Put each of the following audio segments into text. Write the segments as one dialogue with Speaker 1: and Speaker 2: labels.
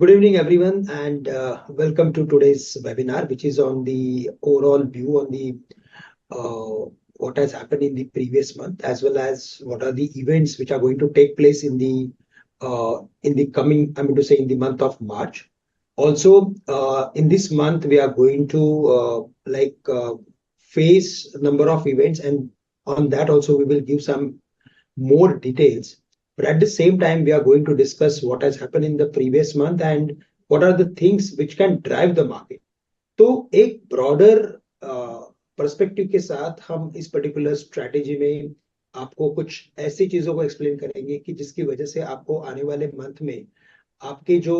Speaker 1: Good evening, everyone, and welcome to today's webinar, which is on the overall view on the what has happened in the previous month, as well as what are the events which are going to take place in the coming, in the month of March. Also, in this month, we are going to face a number of events, and on that also we will give some more details. But at the same time, we are going to discuss what has happened in the previous month and what are the things which can drive the market. तो एक broader perspective के साथ हम इस particular strategy में आपको कुछ ऐसी चीजों को एक्सप्लेन करेंगे कि जिसकी वजह से आपको आने वाले मंथ में आपके जो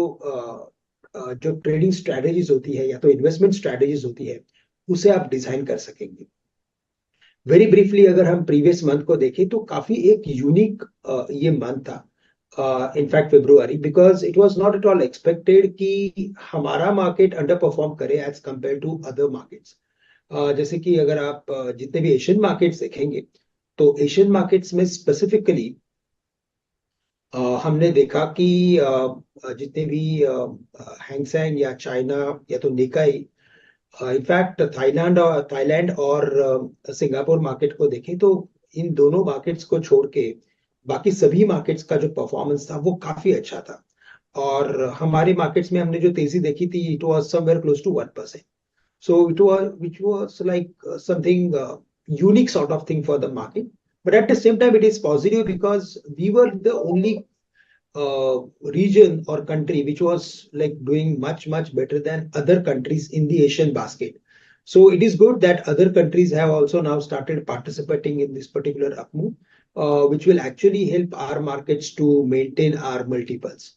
Speaker 1: ट्रेडिंग स्ट्रैटेजीज होती है या तो इन्वेस्टमेंट स्ट्रैटेजीज होती है उसे आप डिजाइन कर सकेंगे. वेरी ब्रीफली अगर हम प्रीवियस मंथ को देखें तो काफी एक यूनिक ये मंथ था, in fact February, because it was not at all expected कि हमारा मार्केट अंडर परफॉर्म करे as compare to other markets. जैसे कि अगर आप जितने भी एशियन मार्केट्स देखेंगे तो एशियन मार्केट्स में स्पेसिफिकली हमने देखा कि जितने भी हैंगसेंग या चाइना या तो निकाई, इनफैक्ट थाईलैंड और सिंगापुर मार्केट को देखें तो इन दोनों मार्केट्स को छोड़ के बाकी सभी मार्केट्स का जो परफॉर्मेंस था वो काफी अच्छा था. और हमारे मार्केट्स में हमने जो तेजी देखी थी it was somewhere close to 1%. So which was like something unique sort of thing for the market. But at the same time, it is positive because we were the only region or country which was like doing much better than other countries in the Asian basket. So it is good that other countries have also now started participating in this particular up move, which will actually help our markets to maintain our multiples.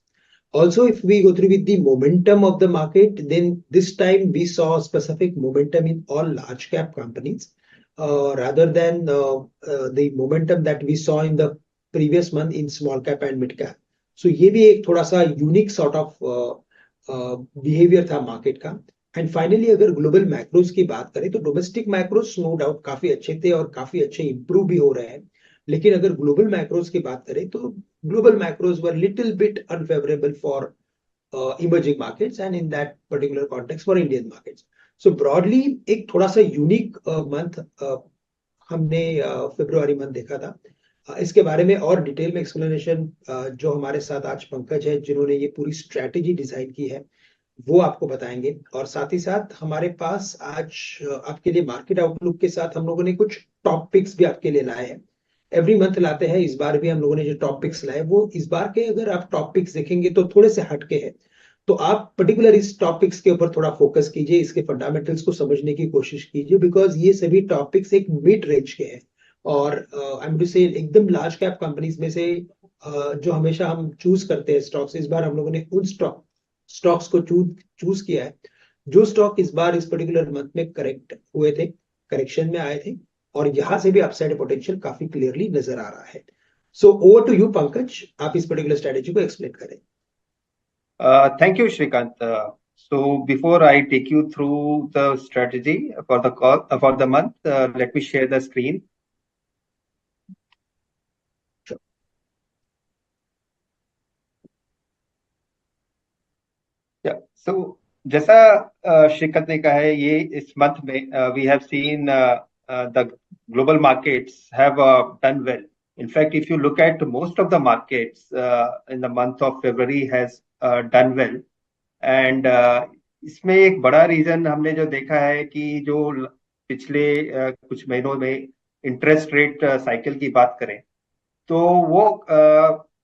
Speaker 1: Also, if we go through with the momentum of the market, then this time we saw specific momentum in all large cap companies rather than the momentum that we saw in the previous month in small cap and mid cap. So ये भी एक थोड़ा सा unique sort of behavior था market का. And finally, अगर global macros की बात करें तो domestic macros no doubt काफी अच्छे थे और काफी अच्छे improve भी हो रहे हैं. लेकिन अगर ग्लोबल मैक्रोस की बात करें तो global macros were little bit unfavourable for emerging markets and in that particular context for Indian markets. So broadly एक थोड़ा सा यूनिक मंथ हमने फरवरी मंथ देखा था. इसके बारे में और डिटेल में एक्सप्लेनेशन जो हमारे साथ आज पंकज है जिन्होंने ये पूरी स्ट्रैटेजी डिजाइन की है वो आपको बताएंगे. और साथ ही साथ हमारे पास आज आपके लिए मार्केट आउटलुक के साथ हम लोगों ने कुछ टॉपिक्स भी आपके लिए लाए हैं. एवरी मंथ लाते हैं, इस बार भी हम लोगों ने जो टॉपिक्स लाए वो इस बार के अगर आप टॉपिक्स देखेंगे तो थोड़े से हटके हैं. तो आप पर्टिकुलर इस टॉपिक्स के ऊपर थोड़ा फोकस कीजिए, इसके फंडामेंटल्स को समझने की कोशिश कीजिए बिकॉज ये सभी टॉपिक्स एक मिड रेंज के हैं. और आई एम टू से एकदम लार्ज कैप कंपनीज में से जो हमेशा हम चूज करते हैं स्टॉक्स, इस बार हम लोगों ने उन स्टॉक्स को चूज किया है जो स्टॉक इस बार इस पर्टिकुलर मंथ में करेक्ट हुए थे, करेक्शन में आए थे और यहां से भी अपसाइड पोटेंशियल काफी क्लियरली नजर आ रहा है. So over to you Pankaj, आप इस पर्टिकुलर स्ट्रेटजी को एक्सप्लेन करें.
Speaker 2: Thank you, Shrikant. So before I take you through the strategy for the call for the month, let me share the screen.
Speaker 1: Sure.
Speaker 2: Yeah. So जैसा श्रीकांत ने कहा है, ये इस मंथ में we have seen the global markets have done well. In fact, if you look at most of the markets in the month of February has done well. And इसमें एक बड़ा रीजन हमने जो देखा है कि जो पिछले कुछ महीनों में इंटरेस्ट रेट साइकिल की बात करें तो वो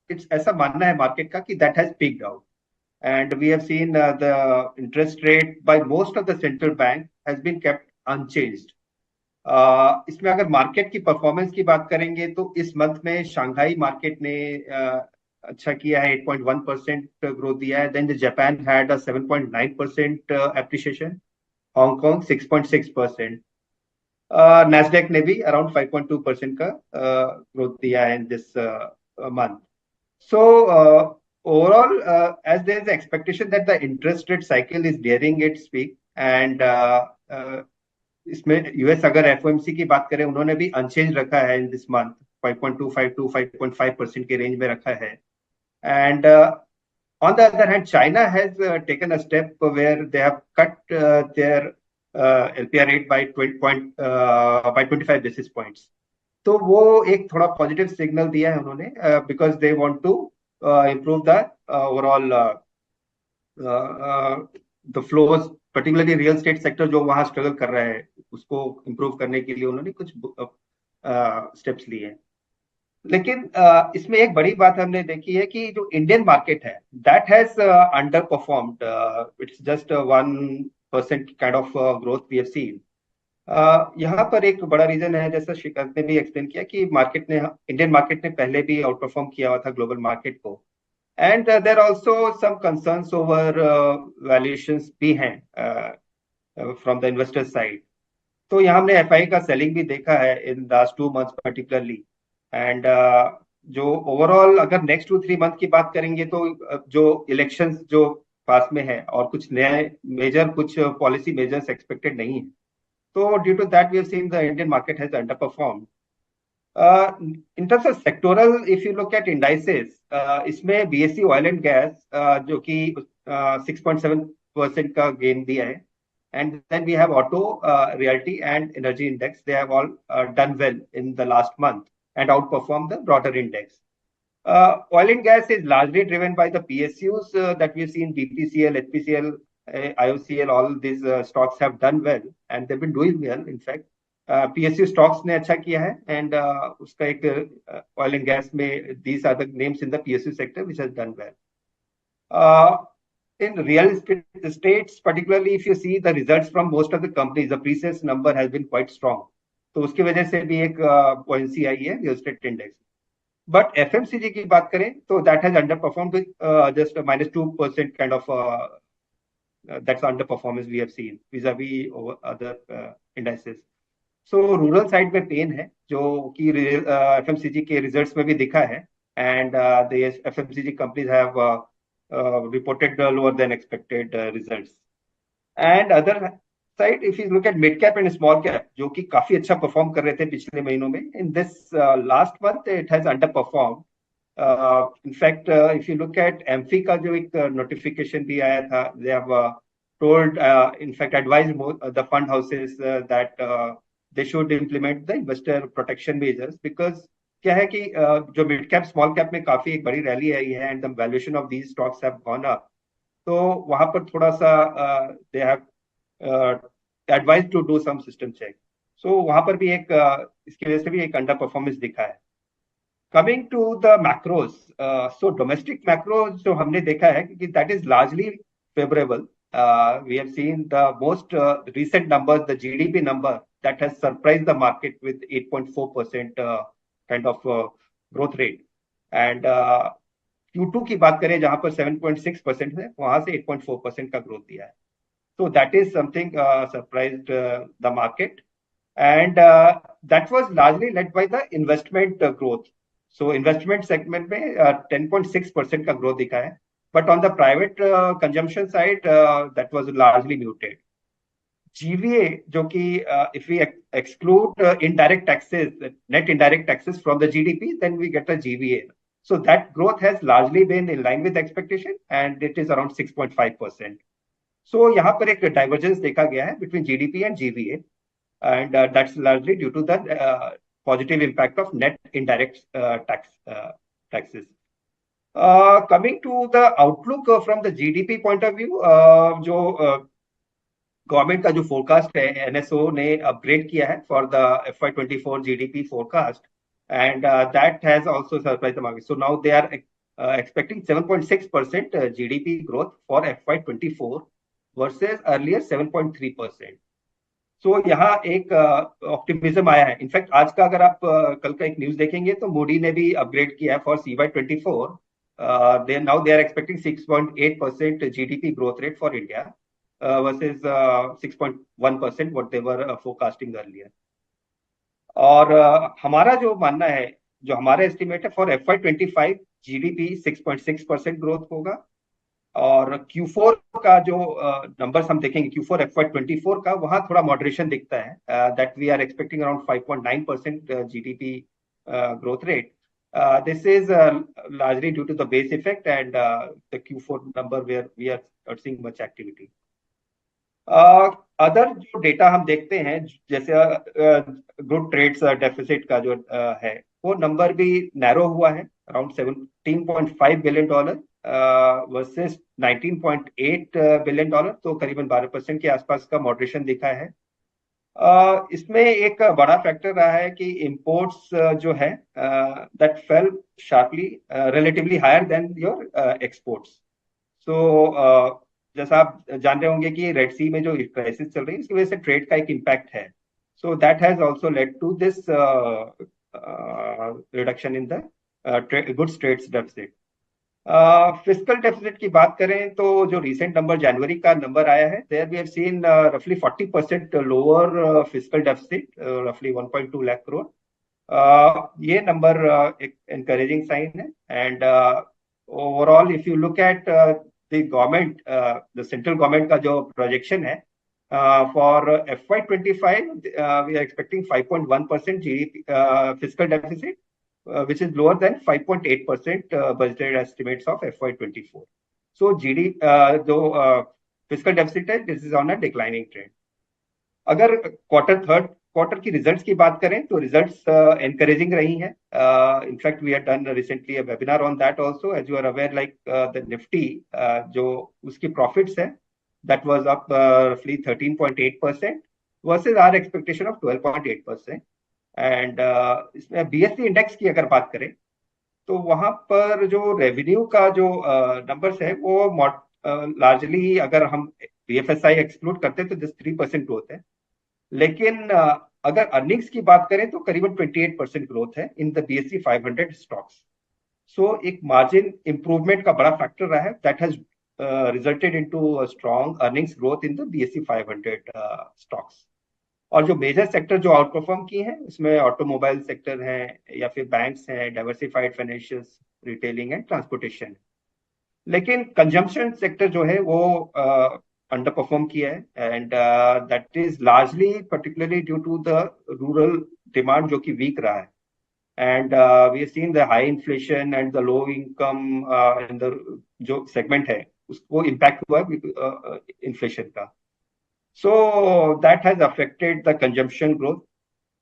Speaker 2: ऐसा मानना है मार्केट का कि that has peaked out. And we have seen the interest rate by most of the central bank has been kept unchanged. इसमें अगर मार्केट की परफॉर्मेंस की बात करेंगे तो इस मंथ में शंघाई मार्केट ने अच्छा किया है, 8.1% ग्रोथ दिया है. Then the Japan had a 7.9% appreciation, Hong Kong 6.6%, Nasdaq ने भी अराउंड 5.2% का ग्रोथ दिया है in this month. So overall, as there is an expectation that the interest rate cycle is nearing its peak and इसमें US अगर FOMC की बात करें उन्होंने भी अनचेंज रखा है इन दिस मंथ, 5.25 to 5.5% के रेंज में रखा है. And On the other hand, China has taken a step where they have cut their LPR rate by 25 basis points. तो वो एक थोड़ा पॉजिटिव सिग्नल दिया है उन्होंने, because they want to improve the overall the flows, particularly real estate sector जो वहां struggle कर रहा है, उसको improve करने के लिए उन्होंने कुछ स्टेप्स लिए हैं. लेकिन इसमें एक बड़ी बात हमने देखी है कि जो इंडियन मार्केट है, that has underperformed. It's just 1% kind of growth we have seen. यहाँ पर एक बड़ा रीजन है, जैसा श्रीकांत ने भी एक्सप्लेन किया, कि मार्केट ने, इंडियन मार्केट ने पहले भी आउट परफॉर्म किया हुआ था ग्लोबल मार्केट को. And there also some concerns over valuations भी हैं फ्रॉम द इन्वेस्टर साइड. तो यहाँ हमने एफआई का सेलिंग भी देखा है in last 2 months particularly. And जो ओवरऑल अगर नेक्स्ट 2-3 month की बात करेंगे तो जो इलेक्शंस जो पास में है और कुछ नए मेजर कुछ पॉलिसी मेजर्स एक्सपेक्टेड नहीं है, तो due to that we have seen the Indian market has underperformed. In terms of sectoral, if you look at indices, इसमें बीएसई ऑयल एंड गैस जो कि 6.7% का गेन दिया है. And then we have auto, realty and energy index. They have all done well in the last month and outperformed the broader index. Oil and gas is largely driven by the PSUs that we've seen. BPCL, HPCL, IOCL, all these stocks have done well and they've been doing well. In fact, PSU stocks ने अच्छा किया है, and उसका एक oil and gas में these are the names in the PSU sector which has done well. In real estates, particularly if you see the results from most of the companies, the pre-sales number has been quite strong. तो उसकी वजह से भी एक buoyancy आई है real estate index. But FMCG की बात करें तो that has underperformed with just a -2% kind of that's underperformance we have seen vis-a-vis other indices. So rural side में पेन है, जो कि FMCG के results में भी दिखा है, and the FMCG companies have reported lower than expected results. And other side, if you look at mid cap and small cap, जो कि काफी अच्छा परफॉर्म कर रहे थे पिछले महीनों में, in this last month it has underperformed. In fact, if you look at amphi का जो एक notification भी आया था, they have told, in fact advised the fund houses that they should implement the investor protection measures, because क्या है कि जो मिड कैप स्मॉल कैप में काफी एक बड़ी रैली आई है and the valuation of these stocks have gone up. तो वहां पर थोड़ा सा they have advise to do some system check. So वहां पर भी एक इसकी वजह से भी एक अंडर परफॉर्मेंस दिखा है. Coming to the macros, so domestic macro जो हमने देखा है कि that is largely favourable. We have seen the most recent numbers, the GDP number that has surprised the market with 8.4% kind of growth rate. And Q2 की बात करें जहां पर 7.6% है, वहां से 8.4% का ग्रोथ दिया है. So that is something surprised the market, and that was largely led by the investment growth. So investment segment में 10.6% का ग्रोथ दिखा है, but on the private consumption side that was largely muted. GVA, जो कि if we exclude indirect taxes, net indirect taxes from the GDP, then we get a GVA. So that growth has largely been in line with expectation, and it is around 6.5%. So यहाँ पर एक divergence देखा गया है between GDP and GVA, and that's largely due to the positive impact of net indirect taxes. Coming to the outlook from the GDP point of view, जो government का जो forecast है, एनएसओ ने अपग्रेड किया है for the FY24 GDP forecast, and that has also surprised the market. So now they are expecting 7.6% GDP growth for FY24 versus earlier 7.3%. So यहाँ एक optimism आया है. इनफैक्ट आज का अगर आप कल का एक न्यूज देखेंगे तो मोदी ने भी अपग्रेड किया है for CY24. Now they are expecting 6.8% GDP growth rate for India. Versus 6.1% what they were forecasting earlier. और हमारा जो मानना है, जो हमारा एस्टिमेट है फॉर FY25 जीडीपी 6.6% ग्रोथ होगा, और Q4 का जो नंबर्स हम देखेंगे Q4 FY24 का, वहां थोड़ा मॉडरेशन दिखता है, that we are expecting around 5.9% GDP growth rate. This is largely due to the base effect and the Q4 number where we are not seeing much activity. Other जो data हम देखते हैं जैसे गुड ट्रेड्स डेफिसिट का जो है वो number भी नैरो हुआ है अराउंड $17.5 बिलियन वर्सेस $19.8 बिलियन, तो करीबन 12% के आसपास का मॉडरेशन दिखा है। इसमें एक बड़ा फैक्टर रहा है कि इंपोर्ट्स जो है that fell sharply relatively higher than your exports. So जैसा आप जान रहे होंगे कि रेड सी में जो क्राइसिस चल रही है इसकी वजह से ट्रेड का एक इम्पैक्ट है। So that has also led to this reduction in the goods trades deficit. Fiscal deficit की बात करें तो जो रिसेंट नंबर जनवरी का नंबर आया है देयर वी हैव सीन रफली 40% लोअर फिस्कल डेफिसिट, रफली 1.2 लाख करोड़। ये नंबर एक एनकरेजिंग साइन है and overall if you look eight the government, the central government का जो projection है for FY25, we are expecting 5.1% GDP fiscal deficit, which is lower than 5.8% budgeted estimates of FY24. So जो fiscal deficit है, this is on a declining trend. अगर third quarter की results की बात करें तो रिजल्ट्स एनकरेजिंग रही हैं। In fact we have done recently a webinar on that also, as you are aware, like the Nifty जो उसकी प्रॉफिट्स है दैट वाज अप रफली 13.8% versus our expectation of 12.8%। And इसमें बीएससी इंडेक्स की अगर बात करें तो वहां पर जो रेवेन्यू का जो नंबर्स है वो लार्जली अगर हम बीएफएसआई एक्सक्लूड करते हैं तो जस्ट 3% ग्रोथ है, लेकिन अगर अर्निंग्स की बात करें तो करीबन 28% ग्रोथ है इन द बीएससी 500 स्टॉक्स। सो एक मार्जिन इंप्रूवमेंट का बड़ा फैक्टर रहा है that has resulted into strong earnings growth in the BSc 500 stocks. और जो मेजर सेक्टर जो आउट परफॉर्म किए हैं उसमें ऑटोमोबाइल सेक्टर है या फिर बैंक्स हैं, diversified financials, retailing and transportation. लेकिन कंजम्पशन सेक्टर जो है वो अंडर परफॉर्म किया है and that is largely particularly due to the rural demand जो कि वीक रहा है and we have seen the high inflation and the low income in the जो सेगमेंट है उसको इम्पैक्ट हुआ इन्फ्लेशन का। So that has affected the consumption growth.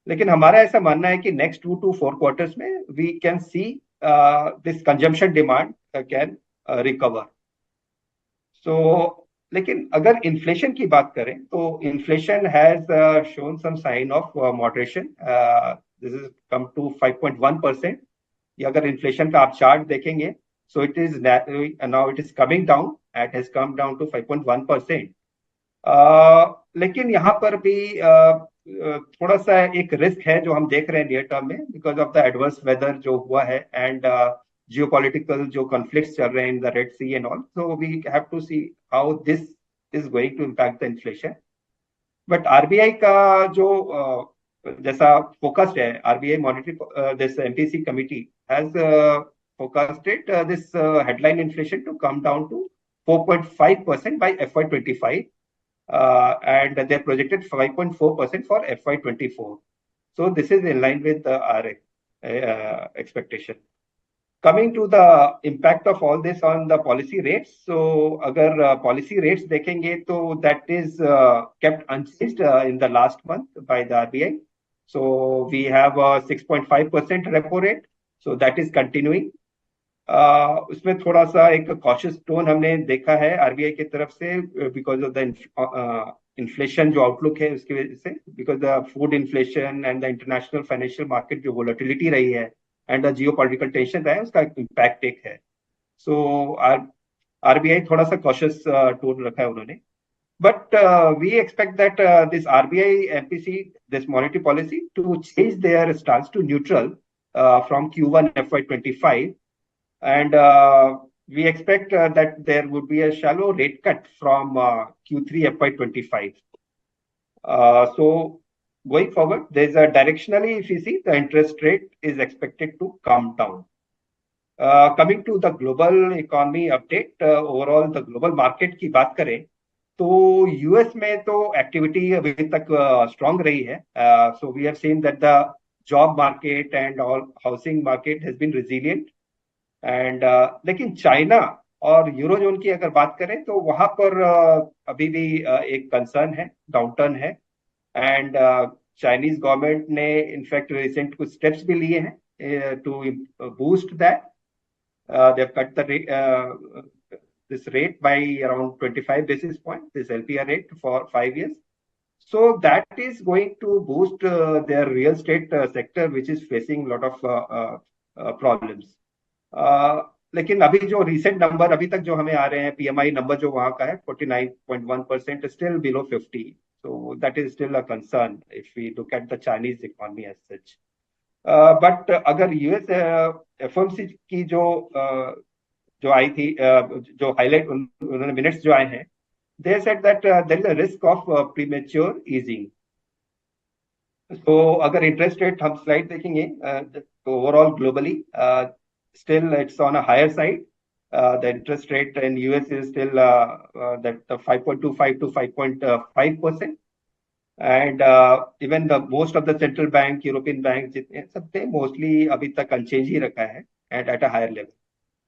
Speaker 2: लेकिन हमारा ऐसा मानना है कि नेक्स्ट 2 to 4 क्वार्टर्स में we can see this consumption demand can recover. So लेकिन अगर इन्फ्लेशन की बात करें तो inflation has shown some sign of moderation, this is come to 5.1%। ये अगर इन्फ्लेशन का आप चार्ट देखेंगे so it is now it is coming down, it has come down to 5.1%। लेकिन यहाँ पर भी थोड़ा सा एक रिस्क है जो हम देख रहे हैं नियर टर्म में because of the adverse weather जो हुआ है एंड geopolitical जो conflicts चल रहे हैं in the Red Sea and all, so we have to see how this is going to impact the inflation. But RBI का जो जैसा फोकस्ड है, RBI monetary this MPC committee has forecasted this headline inflation to come down to 4.5% by FY25 and they projected 5.4% for FY24. So this is in line with our expectation. Coming to the impact of all this on the policy rates, so अगर policy rates देखेंगे तो that is kept unchanged in the last month by the RBI. So we have a 6.5% repo rate, so that is continuing. उसमें थोड़ा सा एक cautious tone हमने देखा है RBI की तरफ से because of the inflation जो outlook है उसकी वजह से, because the food inflation and the international financial market जो volatility रही है एंड जियोपॉलिटिकल टेंशन है उसका इम्पैक्ट एक है। सो आरबीआई थोड़ा सा कॉशियस टोन रखा है उन्होंने, but we expect that this RBI MPC this monetary policy to change their stance to neutral from Q1 FY25 and we expect that there would be a shallow rate cut from Q3 FY25. So going forward, there's a directionally, if you see, the interest rate is expected to come down. Coming to the global economy update, overall the global market की बात करें तो US में तो activity अभी तक strong रही है। So we have seen that the job market and all housing market has been resilient. And लेकिन चाइना और यूरोजोन की अगर बात करें तो वहां पर अभी भी एक कंसर्न है, डाउनटर्न है. एंड चाइनीज गवर्नमेंट ने इनफैक्ट रिसेंट कुछ स्टेप्स भी लिए हैं to boost that. They have cut the this rate by around 25 basis points, this LPR rate for 5 years. So that is going to boost their real estate sector, which is facing a lot of problems. लेकिन अभी जो recent number अभी तक जो हमें आ रहे हैं, PMI number जो वहां का है 49.1%, still below 50. So that is still a concern if we look at the Chinese economy as such. But अगर US FOMC की जो आई थी, जो हाईलाइट उन्होंने मिनट्स जो आए हैं, they said that there is a risk of premature easing. So अगर इंटरेस्ट रेट हम स्लाइड देखेंगे तो overall globally still it's on a higher side. The interest rate in US is still that 5.25 to 5.5%. And even the most of the central bank, European banks, सबने mostly अभी तक unchanged ही रखा है and at a higher level.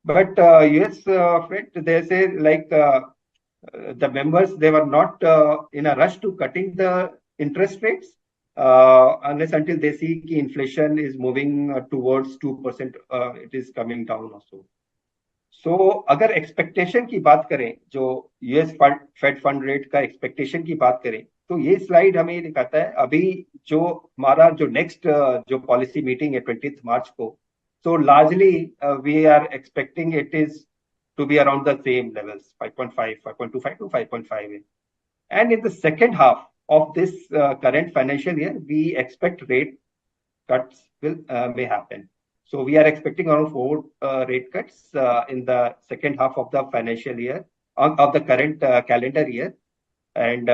Speaker 2: But US Fed, they say like the members, they were not in a rush to cutting the interest rates unless until they see कि inflation is moving towards 2%, it is coming down also. So अगर expectation की बात करें, जो US Fed fund rate का expectation की बात करें, तो ये स्लाइड हमें ये दिखाता है अभी जो हमारा जो नेक्स्ट जो पॉलिसी मीटिंग है 20 मार्च को. So largely we are expecting it is to be around the same levels, 5.5, 5.25 to 5.5. And in the second half of this current financial year, we expect rate cuts may happen. So we are expecting around 4 rate cuts in the second half of the financial year, of the current calendar year. And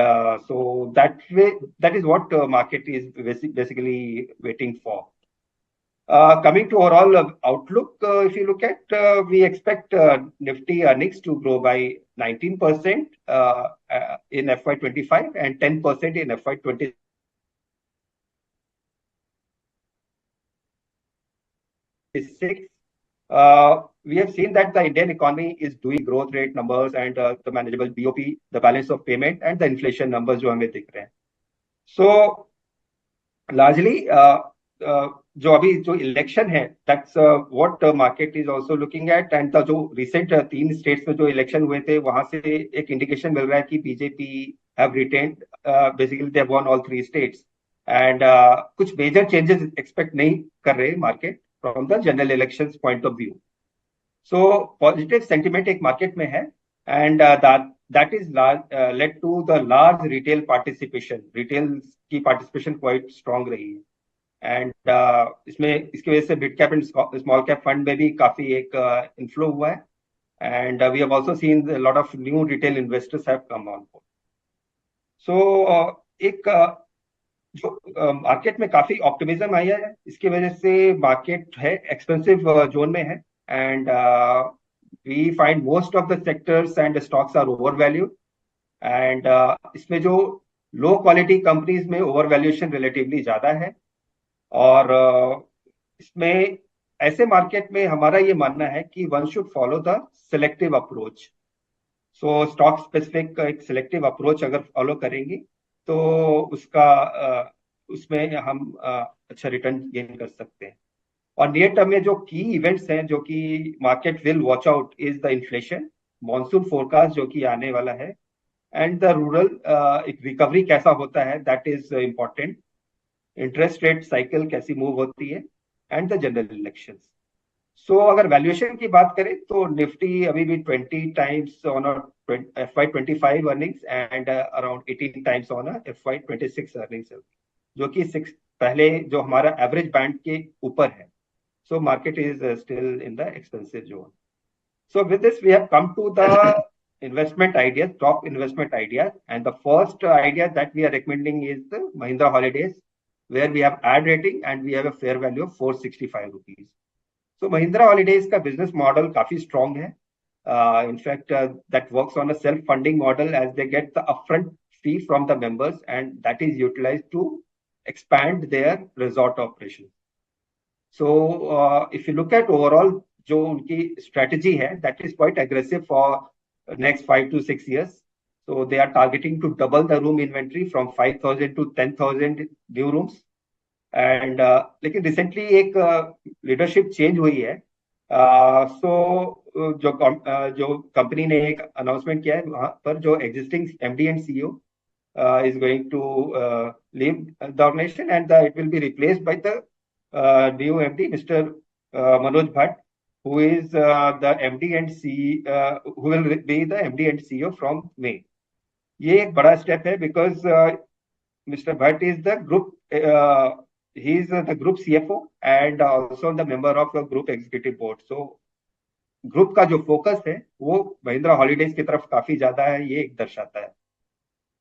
Speaker 2: so that is what market is basically waiting for. Coming to overall outlook, if you look at, we expect Nifty earnings to grow by 19% in FY25 and 10% in FY26. We have seen that the Indian economy is doing growth rate numbers and the manageable BOP, the balance of payment, and the inflation numbers जो हमें दिख रहे हैं. So largely जो अभी जो election है, that's what market is also looking at. And जो recent 3 states में जो इलेक्शन हुए थे, वहां से एक इंडिकेशन मिल रहा है कि BJP have retained, basically they have won all 3 states. And कुछ major changes expect नहीं कर रहे market from the general elections point of view. So positive sentiment एक market में है, and that is led to the large retail participation. Retail की participation quite strong रही है. एंड इसमें इसकी वजह से mid cap and small cap fund में भी काफी एक इनफ्लो हुआ है. And we have also seen a lot of new retail investors have come on board. So एक जो मार्केट में काफी ऑप्टिमिज्म आई है, इसकी वजह से मार्केट है एक्सपेंसिव जोन में है. And we find most of the sectors and stocks are overvalued. And इसमें जो लो क्वालिटी कंपनीज में ओवर वैल्यूएशन रिलेटिवली ज्यादा है. और इसमें ऐसे मार्केट में हमारा ये मानना है कि one should follow the selective approach. So stock specific एक सिलेक्टिव अप्रोच अगर फॉलो करेंगे तो उसमें हम अच्छा रिटर्न गेन कर सकते हैं. और नियर टर्म में जो की इवेंट्स हैं जो कि market will watch out is the inflation, monsoon forecast जो कि आने वाला है, एंड द रूरल एक रिकवरी कैसा होता है, that is important. Interest rate cycle कैसी मूव होती है, एंड द जनरल इलेक्शंस. सो अगर वैल्यूएशन की बात करें तो निफ्टी अभी भी 20 times on FY25 earnings and around 18 times on FY26 earnings, जो कि 6 पहले जो हमारा एवरेज बैंड के ऊपर है. So market is still in the expensive zone. So with this we have come to the investment ideas, top investment ideas, and the first idea that we are recommending is the Mahindra Holidays, where we have ad rating and we have a fair value of 465 rupees. So Mahindra Holidays का business model काफी strong है. In fact, that works on a self-funding model as they get the upfront fee from the members, and that is utilized to expand their resort operations. So if you look at overall जो उनकी strategy है, that is quite aggressive for next 5 to 6 years. So they are targeting to double the room inventory from 5,000 to 10,000 new rooms. And लेकिन recently एक leadership change हुई है. सो जो company ने एक अनाउंसमेंट किया है, वहां पर जो existing MD and CEO is going to leave the organization, and it will be replaced by the new MD, Mr. Manoj Bhatt, who is the MD and who will be the MD and CEO from May. ये एक बड़ा step है because Mr. Bhatt is the group. He is the group CFO and also the member of the group executive board. So group का जो focus है वो Mahindra holidays की तरफ काफी ज्यादा है, ये एक दर्शाता है.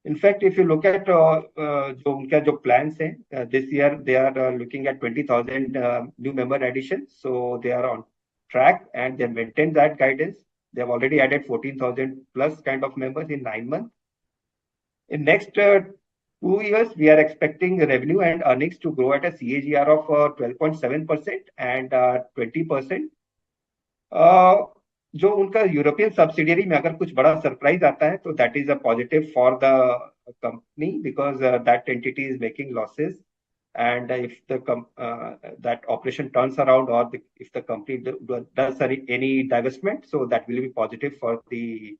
Speaker 2: In fact if you look at जो उनका जो प्लान्स है, this year they are looking at 20,000 new member addition. So they are on track and they maintain that guidance. They have already added 14,000 plus kind of members in 9 months. In next 2 years, we are expecting revenue and earnings to grow at a CAGR of 12.7% and 20%. जो उनका European subsidiary में अगर कुछ बड़ा surprise आता है तो that is a positive for the company because that entity is making losses. And if that operation turns around, or if the company does any divestment, so that will be positive for the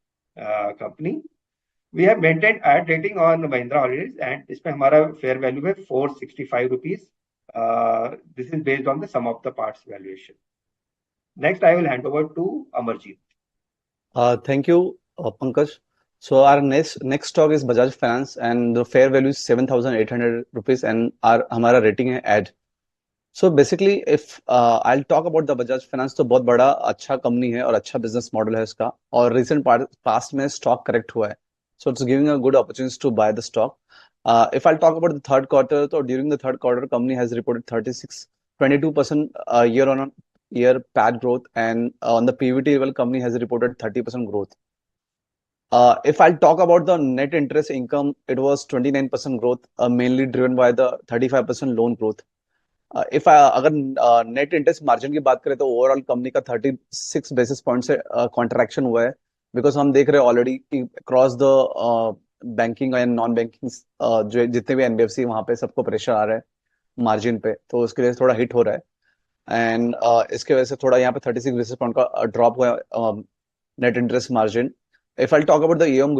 Speaker 2: company. We have maintained ad rating on Mahindra Holidays, and इसमें हमारा fair value है 465 rupees. This is based on the sum of the parts valuation. Next, I will hand over to Amarjeet.
Speaker 3: Thank you, Pankaj. So our next stock is Bajaj Finance, and the fair value is 7,800 rupees, and हमारा rating है ad. So basically, if I'll talk about the Bajaj Finance, तो बहुत बड़ा अच्छा company है और अच्छा business model है इसका, और रिसेंट पास्ट में स्टॉक करेक्ट हुआ है. So it's giving a good opportunity to buy the stock. If I'll talk about the third quarter, so during the third quarter, company has reported 22% year-on-year PAT growth, and on the PBT level, company has reported 30% growth. If I'll talk about the net interest income, it was 29% growth, mainly driven by the 35% loan growth. If अगर net interest margin की बात करें तो overall company का 36 basis point से contraction हुआ है, because हम देख रहे हैं ऑलरेडी कि cross the banking and non banking जो जितने भी एनबीएफसी वहां पे सबको प्रेशर आ रहा है मार्जिन पे, तो उसके लिए थोड़ा हिट हो रहा है. एंड इसके वजह से थोड़ा यहाँ पे 36 बेसिस पॉइंट का ड्रॉप हुआ net interest margin. If I'll talk about the AUM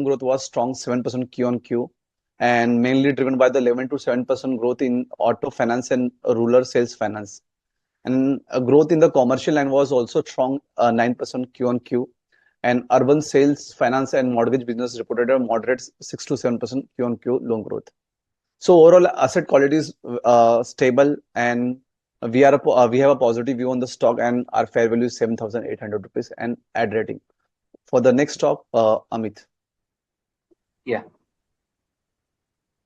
Speaker 3: growth was strong 7% Q on Q, and mainly driven by the 11 to 7% growth in auto finance and rural sales finance. And growth in the commercial line was also strong, 9% Q on Q. And urban sales finance and mortgage business reported a moderate 6 to 7% Q on Q loan growth. So overall asset quality is stable, and we have a positive view on the stock, and our fair value is 7,800 rupees and ad rating. For the next stock, Amit.
Speaker 4: Yeah.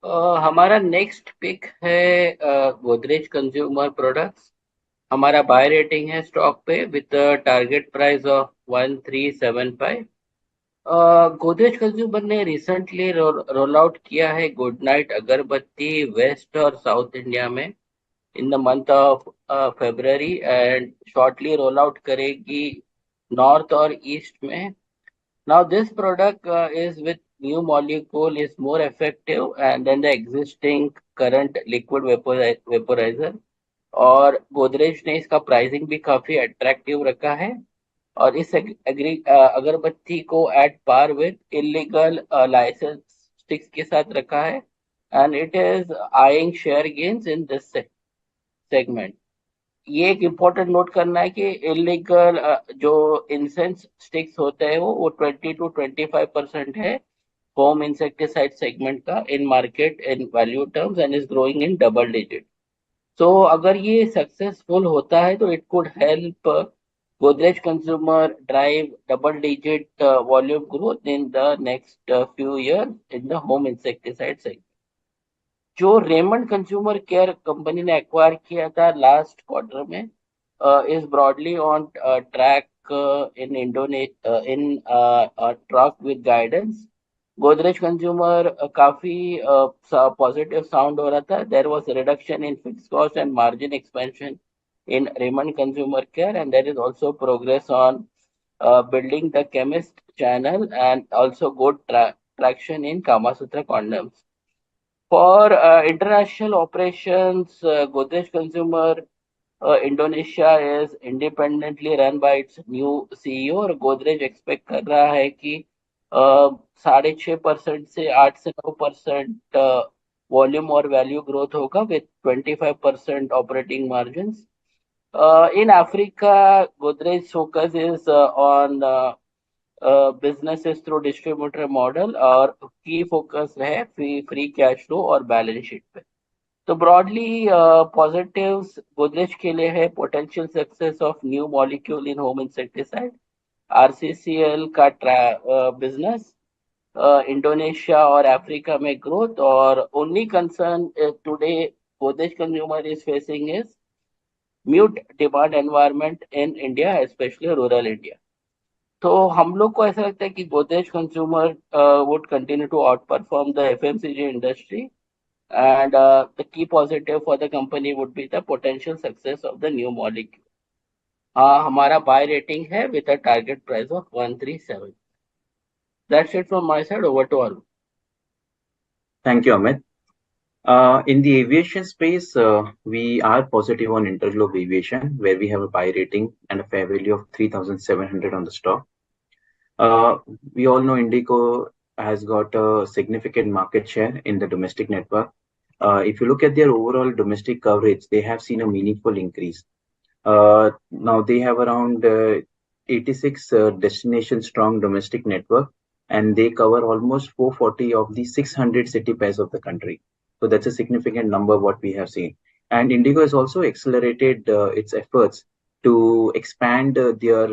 Speaker 4: हमारा next pick है Godrej consumer products. हमारा buy rating है stock पे with target price of 1375. Godrej consumer ने recently roll out किया है good night अगरबत्ती waste और साउथ इंडिया में in the month of February, and shortly roll out करेगी नॉर्थ और ईस्ट में. Now this product is with new molecule, is more effective and than the existing current liquid vaporizer. और गोदरेज ने इसका pricing भी काफी attractive रखा है, और इस अगरबत्ती को at par with illegal licence sticks के साथ रखा है, and it is eyeing share gains in this segment. ये एक इम्पोर्टेंट नोट करना है कि इलीगल जो इंसेंस स्टिक्स होते हैं वो 20 to 25% है होम इंसेक्टिसाइड सेगमेंट का in market in value terms, and is growing in double digit. So अगर ये सक्सेसफुल होता है तो it could help Godrej consumer drive double digit volume growth in the next few years in the home insecticide segment. जो Raymond consumer care company ने acquire किया था last quarter में is broadly on track in Indonesia in track with guidance, Godrej consumer काफी positive sound हो रहा था. There was reduction in fix cost and margin expansion in Raymond Consumer Care, and there is also progress on building the chemist channel and also good traction in Kama Sutra condoms. For international operations, Godrej Consumer Indonesia is independently run by its new CEO और Godrej expect कर रहा है कि 6.5% से 8 से 9% volume और value growth होगा with 25% operating margins. In Africa, Godrej focus is on businesses through distributor model और की फोकस है फ्री कैश फ्लो और बैलेंस शीट पे. तो ब्रॉडली पॉजिटिव्स गोदरेज के लिए है. Potential success of new molecule in home insecticide, RCCL का बिजनेस, इंडोनेशिया और अफ्रीका में ग्रोथ. और only concern today Godrej consumer is facing is mute demand environment in India, specially rural India. तो हम लोग को ऐसा लगता है कि Godrej consumer would continue to outperform the FMCG industry, and the key positive for the company would be the potential success of the new molecule. हमारा buy rating है with a target price of 137. That's it from my side. Over to Arun.
Speaker 5: Thank you, Amit. In the aviation space, we are positive on Interglobe Aviation, where we have a buy rating and a fair value of 3,700 on the stock. We all know Indigo has got a significant market share in the domestic network. If you look at their overall domestic coverage, they have seen a meaningful increase. Now they have around 86 destination strong domestic network, and they cover almost 440 of the 600 city pairs of the country. So that's a significant number what we have seen. And Indigo has also accelerated its efforts to expand their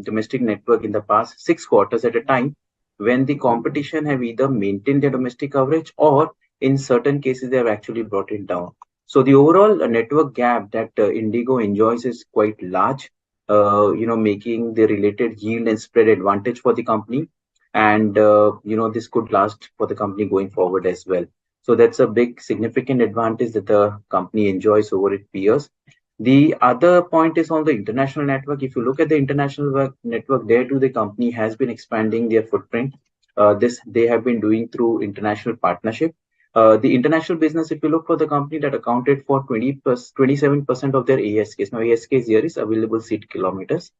Speaker 5: domestic network in the past 6 quarters at a time, when the competition have either maintained their domestic coverage or in certain cases they have actually brought it down. So the overall network gap that Indigo enjoys is quite large, making the related yield and spread advantage for the company. And, this could last for the company going forward as well. So that's a big significant advantage that the company enjoys over its peers. The other point is on the international network. If you look at the international network, there too the company has been expanding their footprint. This they have been doing through international partnership. The international business, if you look for the company, that accounted for 27% of their ASKs. Now ASKs here is available seat kilometers.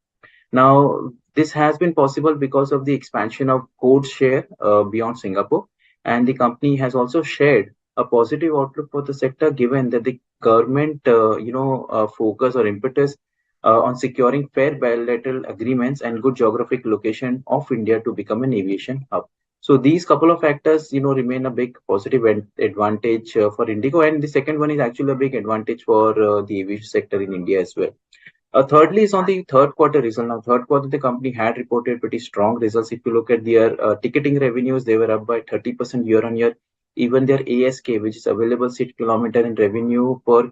Speaker 5: Now this has been possible because of the expansion of code share beyond Singapore, and the company has also shared a positive outlook for the sector, given that the government, focus or impetus on securing fair bilateral agreements and good geographic location of India to become an aviation hub. So these couple of factors, remain a big positive advantage for Indigo, and the second one is actually a big advantage for the aviation sector in India as well. Thirdly is on the third quarter result. Now, third quarter, the company had reported pretty strong results. If you look at their ticketing revenues, they were up by 30% year on year. Even their ASK, which is available seat kilometer and revenue per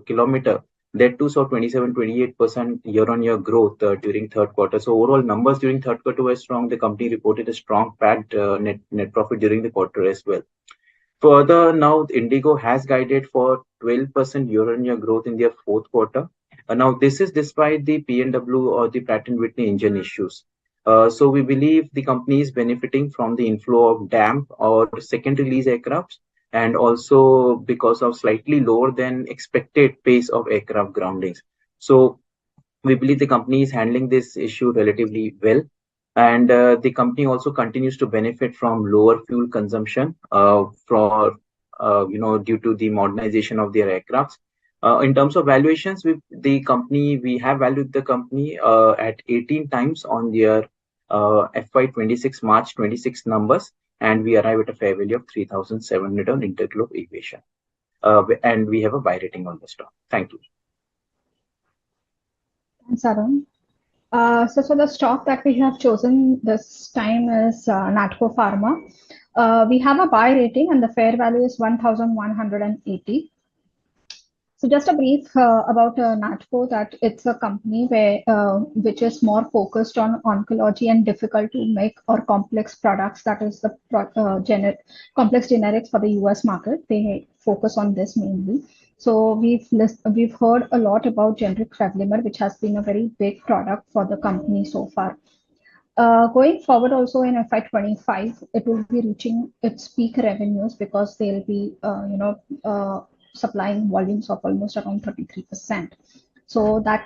Speaker 5: kilometer, that too saw 27-28% year on year growth during third quarter. So overall numbers during third quarter were strong. The company reported a strong PAT net profit during the quarter as well. Further, now Indigo has guided for 12% year on year growth in their fourth quarter. Now, this is despite the P&W or the Pratt & Whitney engine issues. So we believe the company is benefiting from the inflow of damp or second release aircrafts, and also because of slightly lower than expected pace of aircraft groundings. So we believe the company is handling this issue relatively well. And the company also continues to benefit from lower fuel consumption due to the modernization of their aircrafts. In terms of valuations, we have valued the company at 18 times on their FY26 March 26 numbers, and we arrive at a fair value of 3,700 on Interglobe Aviation. And we have a buy rating on the stock. Thank you.
Speaker 6: Thanks, Arun. So the stock that we have chosen this time is Natco Pharma. We have a buy rating and the fair value is 1,180. So just a brief about Natco, that it's a company which is more focused on oncology and difficult to make or complex products. That is the complex generics for the US market. They focus on this mainly. So we've heard a lot about generic Revlimid, which has been a very big product for the company so far. Going forward, also in FY25, it will be reaching its peak revenues because they'll be, supplying volumes of almost around 33%. So that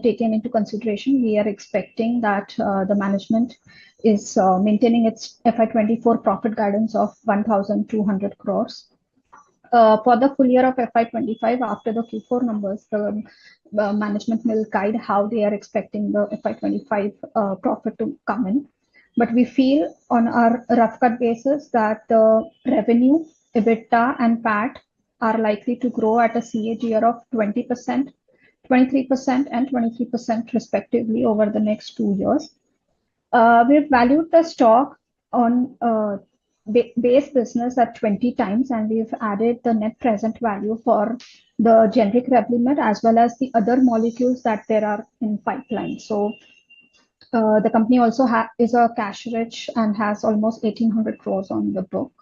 Speaker 6: taken into consideration, we are expecting that the management is maintaining its FY24 profit guidance of 1,200 crores. For the full year of FY25, after the Q4 numbers, the management will guide how they are expecting the FY25 profit to come in. But we feel on our rough cut basis that the revenue, EBITDA, and PAT are likely to grow at a CAGR of 20%, 23%, and 23% respectively over the next 2 years. We've valued the stock on base business at 20 times, and we've added the net present value for the generic Revlimid as well as the other molecules that there are in pipeline. So the company also is a cash rich and has almost 1,800 crores on the book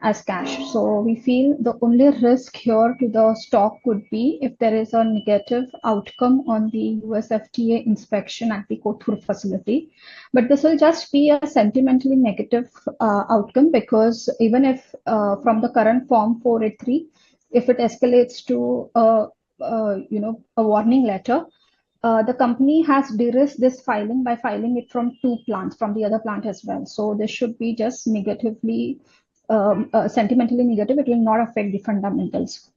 Speaker 6: as cash. So we feel the only risk here to the stock could be if there is a negative outcome on the US FDA inspection at the Kotak facility. But this will just be a sentimentally negative outcome, because even if from the current Form 483, if it escalates to a warning letter, the company has de-risked this filing by filing it from 2 plants, from the other plant as well. So this should be just negatively, sentimentally negative. It will not affect the fundamentals.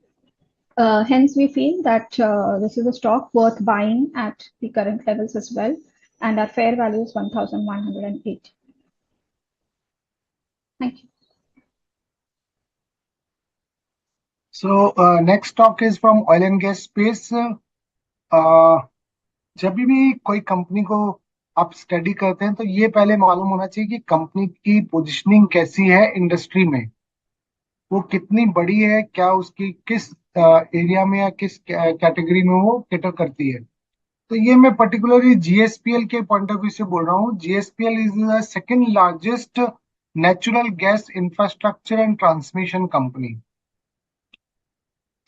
Speaker 6: Hence, we feel that this is a stock worth buying at the current levels as well, and our fair value is 1,108. Thank you.
Speaker 7: So next stock is from oil and gas space. जब भी कोई company को आप study करते हैं तो ये पहले मालूम होना चाहिए कि कंपनी की पोजीशनिंग कैसी है इंडस्ट्री में, वो कितनी बड़ी है, क्या उसकी किस एरिया में या किस कैटेगरी में वो कैटर करती है. तो ये मैं पर्टिकुलरली जीएसपीएल के पॉइंट ऑफ व्यू से बोल रहा हूँ. GSPL is the second largest natural gas infrastructure and transmission company.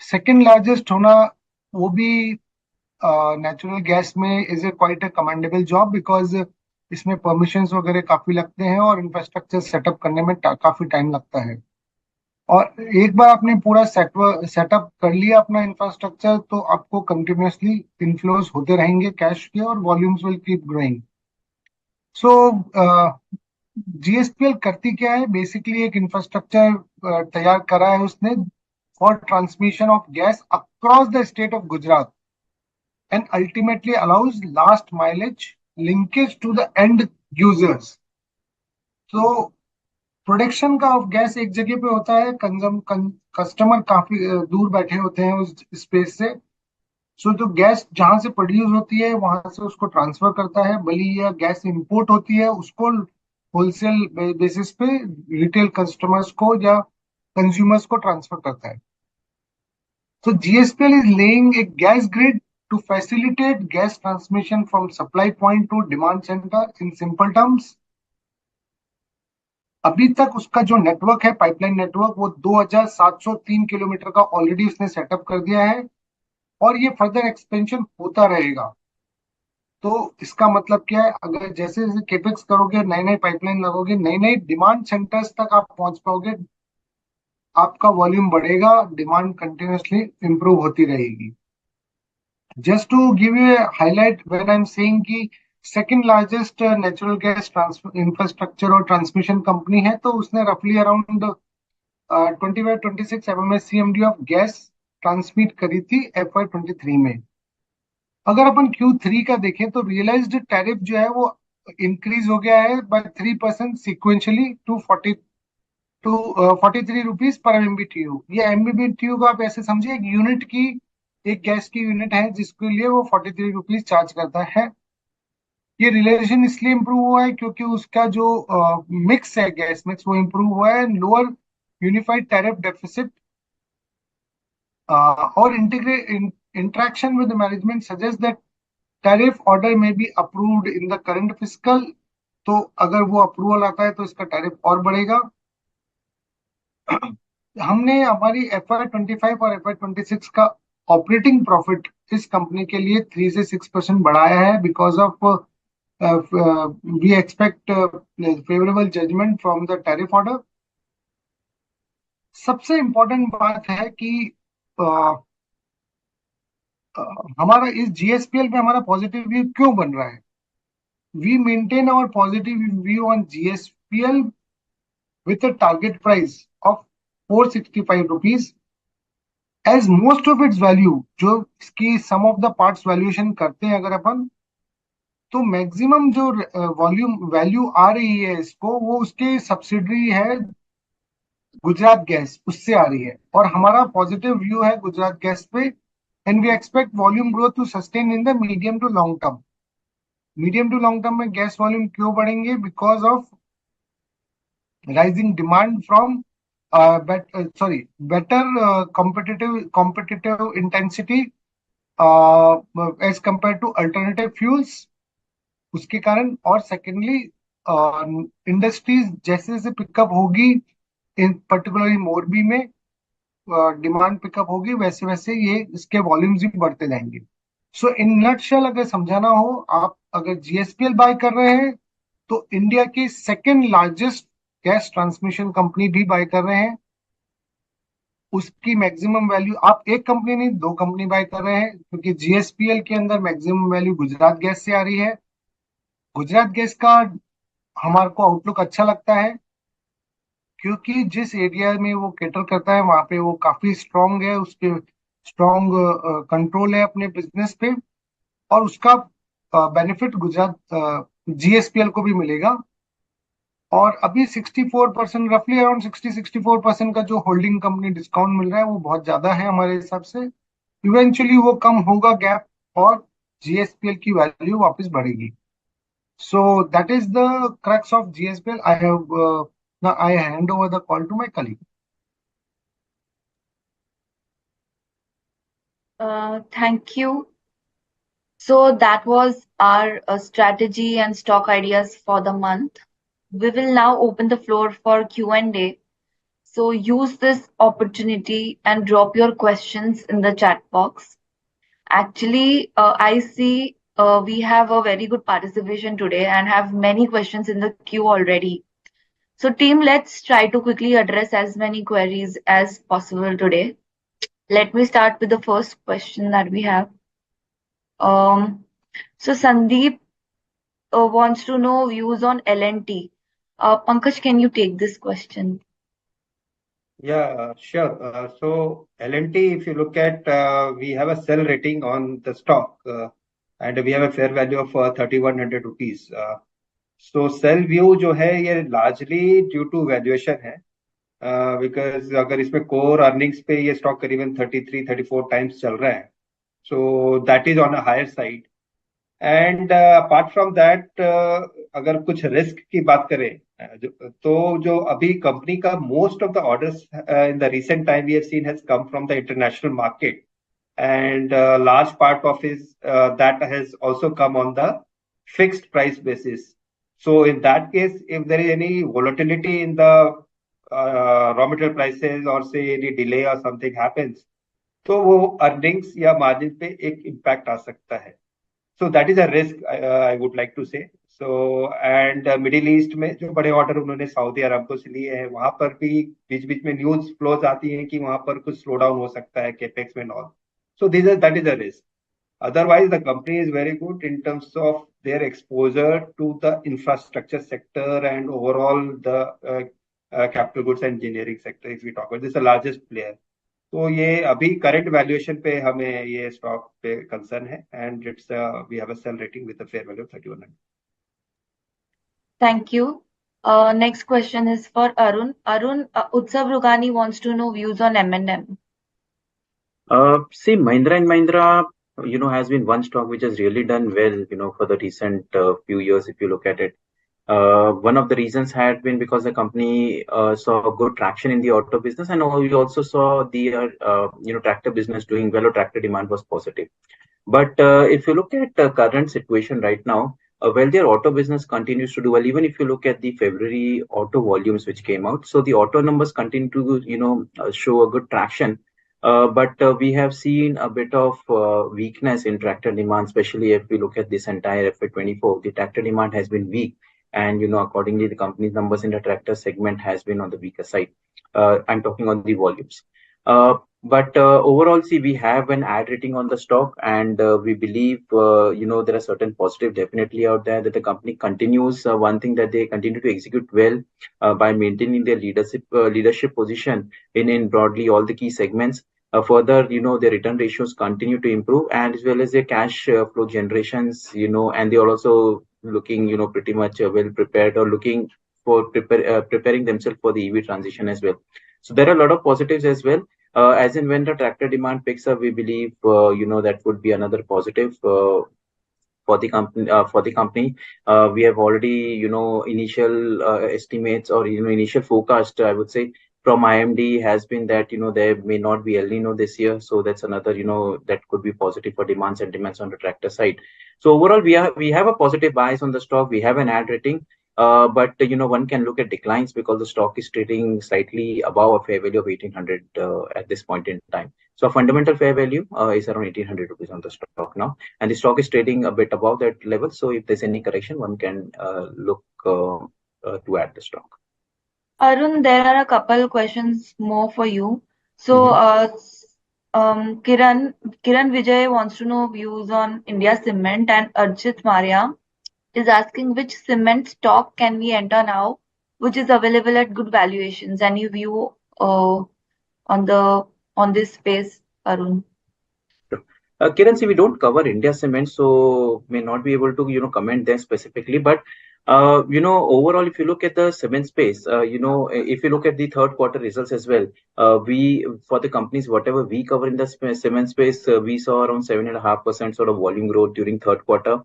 Speaker 7: Second largest होना वो भी नेचुरल गैस में is a quite a commendable job, because इसमें परमिशंस वगैरह काफी लगते हैं और इंफ्रास्ट्रक्चर सेटअप करने में काफी टाइम लगता है. और एक बार आपने पूरा सेटअप कर लिया अपना इंफ्रास्ट्रक्चर, तो आपको कंटिन्यूअसली इनफ्लोज होते रहेंगे कैश के और volumes will keep growing. So GSPL करती क्या है, बेसिकली एक इंफ्रास्ट्रक्चर तैयार करा है उसने for transmission of gas across the state of Gujarat and ultimately allows last mileage linkage to the end users. So production का ऑफ गैस एक जगह पे होता है, कस्टमर काफी दूर बैठे होते हैं उस स्पेस से. सो जो गैस जहां से प्रोड्यूस होती है वहां से उसको ट्रांसफर करता है, भले या गैस इंपोर्ट होती है उसको होलसेल बेसिस पे रिटेल कस्टमर्स को या कंज्यूमर्स को ट्रांसफर करता है. So GSPL is laying a gas grid to facilitate gas transmission from supply point to demand center. In simple terms, अभी तक उसका जो नेटवर्क है, पाइपलाइन नेटवर्क, वो 2703 किलोमीटर का ऑलरेडी उसने सेटअप कर दिया है और ये फर्दर एक्सपेंशन होता रहेगा. तो इसका मतलब क्या है, अगर जैसे जैसे केपेक्स करोगे, नई नई पाइपलाइन लगोगे, नई नई डिमांड सेंटर्स तक आप पहुंच पाओगे, आपका वॉल्यूम बढ़ेगा, डिमांड कंटिन्यूअसली इंप्रूव होती रहेगी. Just to give you a highlight, when I'm saying कि second largest natural gas infrastructure और ट्रांसमिशन कंपनी है, तो उसने रफली around 25-26 MMSCMD of gas transmit करी थी FY23 में. अगर अपन Q3 का देखें तो रियलाइज्ड टैरिफ जो है वो इंक्रीज हो गया है by 3% sequentially to 43 rupees per MMBTU. ये MMBTU को आप ऐसे समझिए एक यूनिट की, एक गैस की यूनिट है जिसके लिए वो 43 रुपीज चार्ज करता है. ये रिलेशन इसलिए इंप्रूव हुआ है क्योंकि उसका जो मिक्स है, गैस मिक्स, वो इंप्रूव हुआ है. Lower unified tariff deficit our interaction with the management suggests that tariff order may be approved in the current fiscal. तो अगर वो अप्रूवल आता है तो इसका टैरिफ और बढ़ेगा. हमने हमारी FY25 और FY26 का ऑपरेटिंग प्रॉफिट इस कंपनी के लिए 3 से 6% बढ़ाया है because of we expect favourable judgement from the tariff order. सबसे इंपॉर्टेंट बात है कि हमारा इस GSPL में हमारा पॉजिटिव व्यू क्यों बन रहा है. We maintain our positive view on GSPL with a target price of 465 rupees as most of its value, जो इसकी sum of the parts valuation करते हैं अगर अपन, तो मैक्सिमम जो वैल्यू आ रही है इसको, वो उसके सब्सिडरी है गुजरात गैस, उससे आ रही है. और हमारा पॉजिटिव व्यू है गुजरात गैस पे, and we expect volume growth to sustain in the medium to long term. Medium to long term में गैस वॉल्यूम क्यों बढ़ेंगे? Because of rising demand from better competitive intensity as compared to alternative fuels, उसके कारण. और secondly industries जैसे जैसे pickup होगी, in particularly Morbi में डिमांड पिकअप होगी, वैसे वैसे ये इसके वॉल्यूम्स भी बढ़ते जाएंगे. सो इन नटशेल अगर समझाना हो, आप अगर GSPL बाय कर रहे हैं तो इंडिया की second largest gas transmission company भी बाय कर रहे हैं. उसकी मैक्सिमम वैल्यू, आप एक कंपनी नहीं 2 कंपनी बाय कर रहे हैं, क्योंकि GSPL के अंदर मैक्सिमम वैल्यू गुजरात गैस से आ रही है. गुजरात गैस का हमारे को आउटलुक अच्छा लगता है क्योंकि जिस एरिया में वो कैटर करता है वहां पे वो काफी स्ट्रांग है, उसके स्ट्रांग कंट्रोल है अपने बिजनेस पे, और उसका बेनिफिट गुजरात GSPL को भी मिलेगा. और अभी 64%, रफली अराउंड 60-64% का जो होल्डिंग कंपनी डिस्काउंट मिल रहा है वो बहुत ज्यादा है हमारे हिसाब से. इवेंचुअली वो कम होगा गैप, और GSPL की वैल्यू वापस बढ़ेगी. So that is the crux of GSPL. I hand over the call to my colleague.
Speaker 8: Thank you. So that was our strategy and stock ideas for the month. We will now open the floor for Q&A. So use this opportunity and drop your questions in the chat box. Actually, I see we have a very good participation today and have many questions in the queue already. So team, let's try to quickly address as many queries as possible today. Let me start with the first question that we have. So Sandeep wants to know views on L&T. Pankaj, can you take this question?
Speaker 2: Yeah, sure. So L&T, if you look at, we have a sell rating on the stock, and we have a fair value of 3,100 rupees. So sell view जो है ये largely due to valuation है, because अगर इसमें core earnings पे ये stock करीबन 33-34 times चल रहा है, so that is on a higher side. And apart from that, अगर कुछ risk की बात करें, तो जो अभी कंपनी का most of the orders in the recent time we have seen has come from the international market, and large part of that has also come on the fixed price basis. So in that case, if there is any volatility in the raw material prices or say any delay or something happens, तो वो earnings या margin पे एक impact आ सकता है. So that is a risk I would like to say. So and Middle East में जो बड़े ऑर्डर उन्होंने सऊदी अरब से लिए हैं, वहां पर भी बीच बीच में न्यूज फ्लोज आती हैं कि वहां पर कुछ स्लो डाउन हो सकता है कैपेक्स में all. So that is a risk. Otherwise, the company is very good in terms of their exposure to the infrastructure sector and overall the capital goods and engineering sector. If we talk about this, is the largest player. तो ये अभी current valuation पे हमें ये stock पे concern है, and it's we have a sell rating with a fair value of 3100.
Speaker 8: Thank you. Next question is for Arun. Arun, Utsav Rugani wants to know views on M&M.
Speaker 5: See, Mahindra and Mahindra, has been one stock which has really done well, for the recent few years, if you look at it. One of the reasons had been because the company saw good traction in the auto business, and we also saw the tractor business doing well, or tractor demand was positive. But if you look at the current situation right now, well, their auto business continues to do well. Even if you look at the February auto volumes which came out, so the auto numbers continue to show a good traction. But we have seen a bit of weakness in tractor demand, especially if we look at this entire FY24. The tractor demand has been weak, and accordingly, the company's numbers in the tractor segment has been on the weaker side. I'm talking on the volumes. But overall, see, we have an ad rating on the stock, and we believe, there are certain positive definitely out there that the company continues. One thing that they continue to execute well by maintaining their leadership position in broadly all the key segments. Further, their return ratios continue to improve, and as well as their cash flow generations, and they are also looking, pretty much well prepared, or looking for preparing themselves for the EV transition as well. So there are a lot of positives as well. As in when the tractor demand picks up, we believe that would be another positive for the company. We have already initial estimates, or initial forecast, I would say, from IMD has been that there may not be El Nino this year, so that's another that could be positive for demand sentiments on the tractor side. So overall, we have a positive bias on the stock. We have an ad rating. But one can look at declines because the stock is trading slightly above a fair value of 1800 at this point in time. So a fundamental fair value is around 1800 rupees on the stock now, and the stock is trading a bit above that level. So if there's any correction, one can look to add the stock.
Speaker 8: Arun, there are a couple questions more for you. So, Kiran Vijay wants to know views on India Cement, and Archit Maria is asking which cement stock can we enter now, which is available at good valuations. Any view on this space, Arun?
Speaker 5: Kiran, see, we don't cover India Cement, so may not be able to comment there specifically. But overall, if you look at the cement space, if you look at the third quarter results as well, we, for the companies whatever we cover in the cement space, we saw around 7.5% sort of volume growth during third quarter.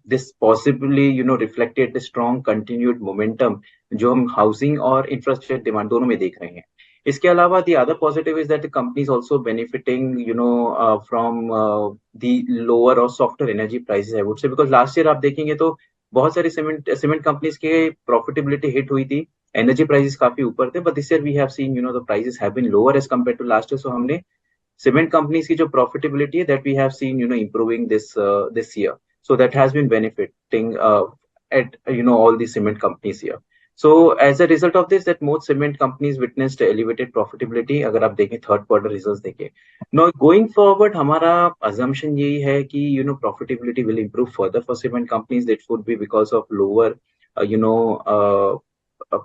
Speaker 5: This possibly reflected the strong continued momentum जो हम housing और infrastructure demand दोनों में देख रहे हैं. इसके अलावा the other positive is that the company is also benefiting from the lower or softer energy prices, I would say, because last year आप देखेंगे तो बहुत सारी सीमेंट कंपनीज के प्रॉफिटेबिलिटी हिट हुई थी, एनर्जी प्राइसेस काफी ऊपर थे, but this year we have seen the prices have been lower as compare to last year. So हमने सीमेंट कंपनीज की जो प्रॉफिटेबिलिटी है that we have seen improving this year. So that has been benefiting at all the cement companies here. So as a result of this, that most cement companies witnessed elevated profitability. अगर आप देखें third quarter results देखें. Now going forward, हमारा assumption यही है कि profitability will improve further for cement companies. That would be because of lower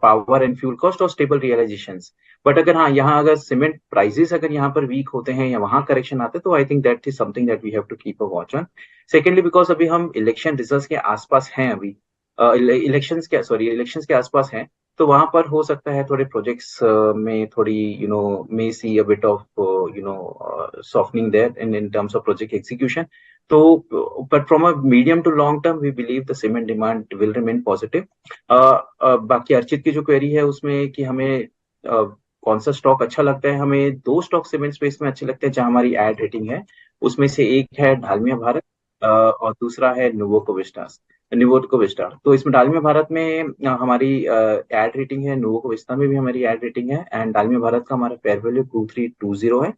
Speaker 5: power and fuel cost और stable realizations. But अगर हाँ यहाँ अगर cement prices अगर यहाँ पर weak होते हैं या वहाँ correction आते हैं तो I think that is something that we have to keep a watch on. Secondly, because अभी हम election results के आसपास हैं अभी, इलेक्शंस के आसपास हैं, तो वहां पर हो सकता है थोड़े प्रोजेक्ट्स में थोड़ी may see a bit of softening there in terms of project execution. So but from a medium to long term we believe the cement demand will remain positive. बाकी अर्चित की जो क्वेरी है उसमें कि हमें कौन सा स्टॉक अच्छा लगता है, हमें दो स्टॉक सीमेंट स्पेस में अच्छे लगते हैं जहां हमारी एड रेटिंग है. उसमें से एक है डालमिया भारत और दूसरा है नुवोको विस्टा. तो इसमें डालमिया भारत में हमारी एड रेटिंग है, नुवोको विस्टा में भी हमारी एड रेटिंग है, एंड डालमिया भारत का हमारा फेयर वैल्यू 2320 है.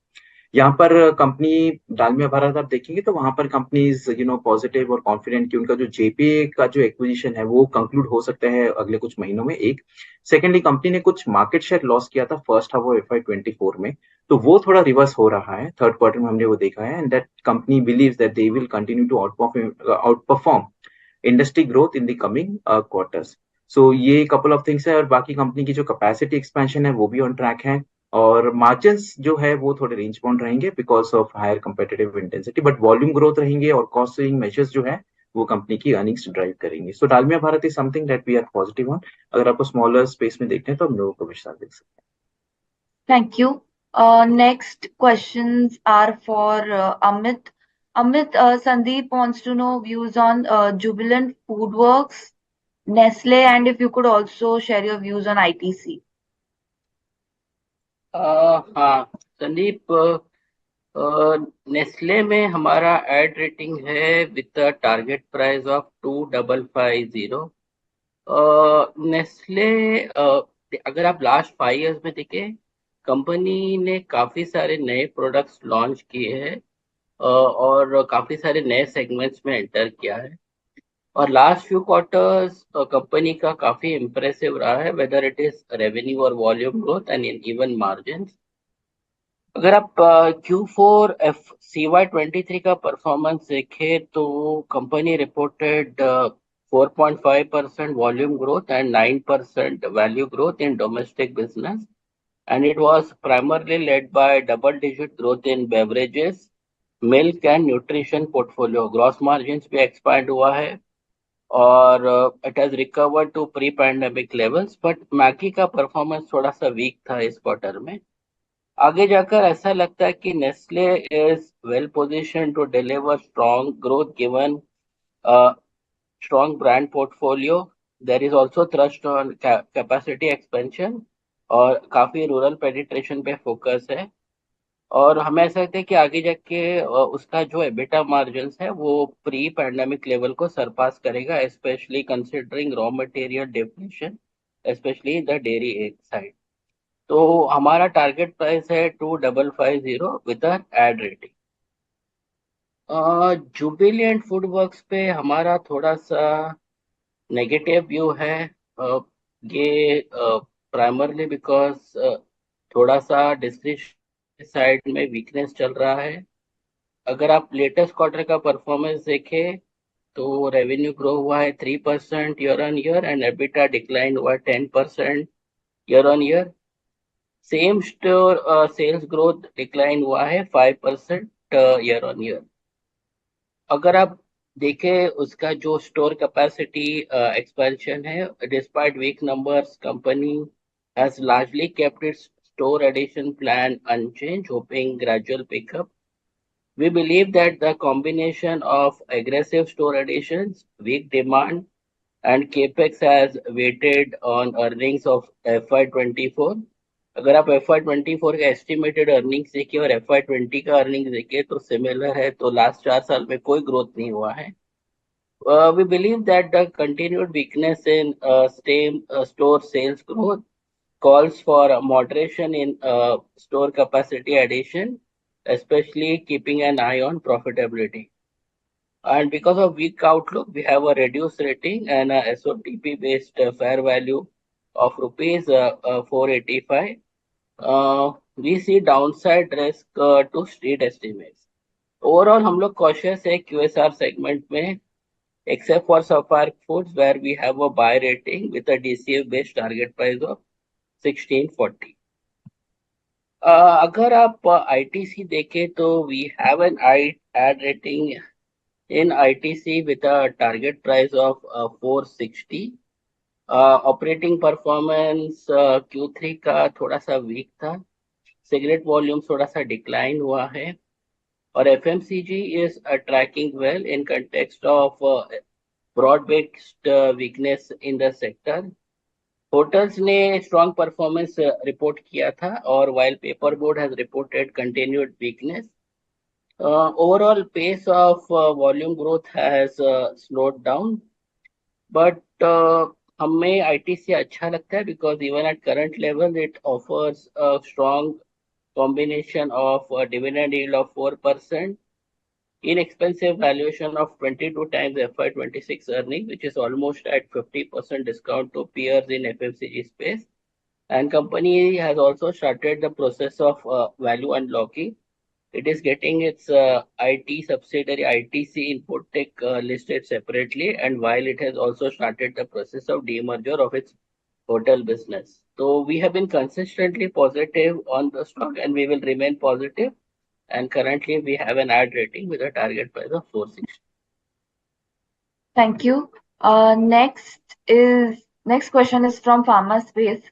Speaker 5: यहाँ पर कंपनी डालमिया भारत आप देखेंगे तो वहां पर कंपनीज पॉजिटिव और कॉन्फिडेंट कि उनका जो जेपीए का जो एक्विजिशन है वो कंक्लूड हो सकता है अगले कुछ महीनों में. एक सेकेंडली कंपनी ने कुछ मार्केट शेयर लॉस किया था फर्स्ट हाफ ऑफ FY24 में, तो वो थोड़ा रिवर्स हो रहा है. थर्ड क्वार्टर में हमने वो देखा है, and that company believes that they will continue to outperform industry growth in the coming quarters. So ये कपल ऑफ थिंग्स है, और बाकी कंपनी की जो कैपेसिटी एक्सपेंशन है वो भी ऑन ट्रैक है, और मार्जिन्स जो है वो थोड़े रेंज बाउंड रहेंगे because of higher competitive intensity, but volume growth रहेंगे और कॉस्ट सेविंग मेजर्स जो है वो कंपनी की अर्निंग्स ड्राइव करेंगे. So Dalmia Bharat is something that we are positive on. अगर आपको स्मॉलर स्पेस में देखते हैं तो हम लोगों को विस्तार देख सकते हैं.
Speaker 8: Thank you. Next questions are for Amit. Amit, Sandeep wants to know views on Jubilant Foodworks, Nestle, and if you could also share your views on ITC.
Speaker 4: हाँ संदीप, नेस्ले में हमारा एड रेटिंग है with target price of 2550। Nestle, अगर आप last 5 years में देखें, company ने काफी सारे नए प्रोडक्ट्स लॉन्च किए हैं और काफी सारे नए सेगमेंट्स में एंटर किया है। और लास्ट फ्यू क्वार्टर्स कंपनी का काफी इम्प्रेसिव रहा है, वेदर इट इज रेवेन्यू और volume growth and even margins. अगर आप Q4 CY23 का परफॉर्मेंस देखें तो company reported 4.5% volume growth and 9% value growth in domestic business, and it was primarily led by double-digit growth in beverages, milk and nutrition portfolio. Gross margins भी expand हुआ है और it has recovered to pre-pandemic levels, but Maggi का performance थोड़ा सा weak था इस quarter में। आगे जाकर ऐसा लगता है कि Nestle is well positioned to deliver strong growth given strong brand portfolio. There is also thrust on capacity expansion और काफी रूरल पेनिट्रेशन पे फोकस है। और हमें ऐसा लगता है कि आगे जाके उसका जो एबिटा मार्जिन्स है वो प्री पैंडेमिक लेवल को सरपास करेगा, specially considering raw material deflation, specially the dairy side. तो हमारा टारगेट प्राइस है 2550 with add rating. Jubilant Food Works पे हमारा थोड़ा सा नेगेटिव व्यू है। ये प्राइमरली बिकॉज थोड़ा सा डिस्क्रिप्शन साइड में वीकनेस चल रहा है। अगर आप लेटेस्ट क्वार्टर का परफॉर्मेंस देखें तो रेवेन्यू ग्रो हुआ है 3% year on year and EBITDA decline हुआ है 10% year on year. Same store sales growth decline हुआ है 5% ईयर ऑन ईयर। अगर आप देखें उसका जो स्टोर कैपेसिटी एक्सपेंशन है, despite weak numbers company has largely kept its store addition plan unchange, hoping gradual pickup. We believe that the combination of aggressive store additions, weak demand, and capex has weighted on earnings of FY24. अगर आप FY24 का estimated earnings देखिए और FY20 का earnings देखिए तो similar है, तो लास्ट 4 साल में कोई ग्रोथ नहीं हुआ है। We believe that the continued weakness in same store sales growth calls for a moderation in store capacity addition, especially keeping an eye on profitability. And because of weak outlook, we have a reduced rating and a SOTP based fair value of rupees 485. We see downside risk to street estimates. Overall, हम लोग cautious है QSR segment में, except for Sapphire Foods where we have a buy rating with a DCF based target price of 1640. अगर आप ITC देखें तो we have an ad rating in ITC with a target price of 460. Operating performance Q3 का थोड़ा सा week था, cigarette volume थोड़ा सा डिक्लाइन हुआ है और FMCG is tracking well in context of broad based weakness in the sector. Hotels ने स्ट्रॉन्ग परफॉर्मेंस रिपोर्ट किया था और while paper board has reported continued weakness, overall pace of volume growth has slowed down, but हमें ITC अच्छा लगता है because even at current level it offers a strong combination of a dividend yield of 4%, inexpensive valuation of 22 times FY26 earnings, which is almost at 50% discount to peers in FMCG space. And company has also started the process of value unlocking. It is getting its IT subsidiary ITC Infotech listed separately, and while it has also started the process of demerger of its hotel business. So we have been consistently positive on the stock and we will remain positive. And currently we have an ad rating with a target price of 460.
Speaker 8: Thank you. Next question is from Pharma Space.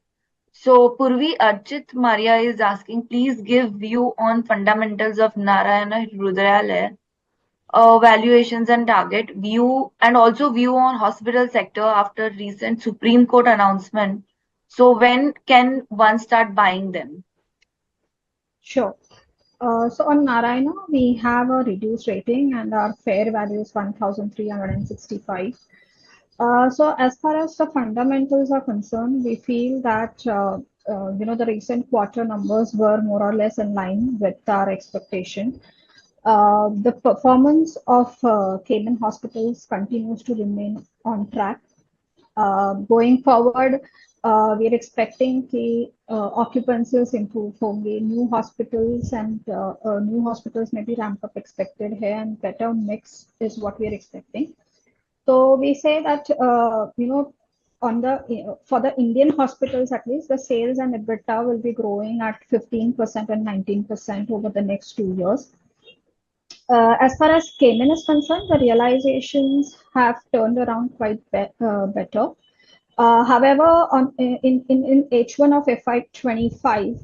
Speaker 8: So Purvi Archit Maria is asking, please give view on fundamentals of Narayana Hrudayalaya valuations and target view, and also view on hospital sector after recent Supreme Court announcement. So when can one start buying them?
Speaker 6: Sure. So on Narayana, we have a reduced rating and our fair value is 1,365. So as far as the fundamentals are concerned, we feel that the recent quarter numbers were more or less in line with our expectation. The performance of Cayman hospitals continues to remain on track. Going forward, we are expecting the occupancies improve होंगे, new hospitals maybe ramp up expected here, and better mix is what we are expecting. So we say that for the Indian hospitals at least, the sales and EBITDA will be growing at 15% and 19% over the next 2 years. As far as Cayman is concerned, the realizations have turned around quite better. However, in H1 of FY25,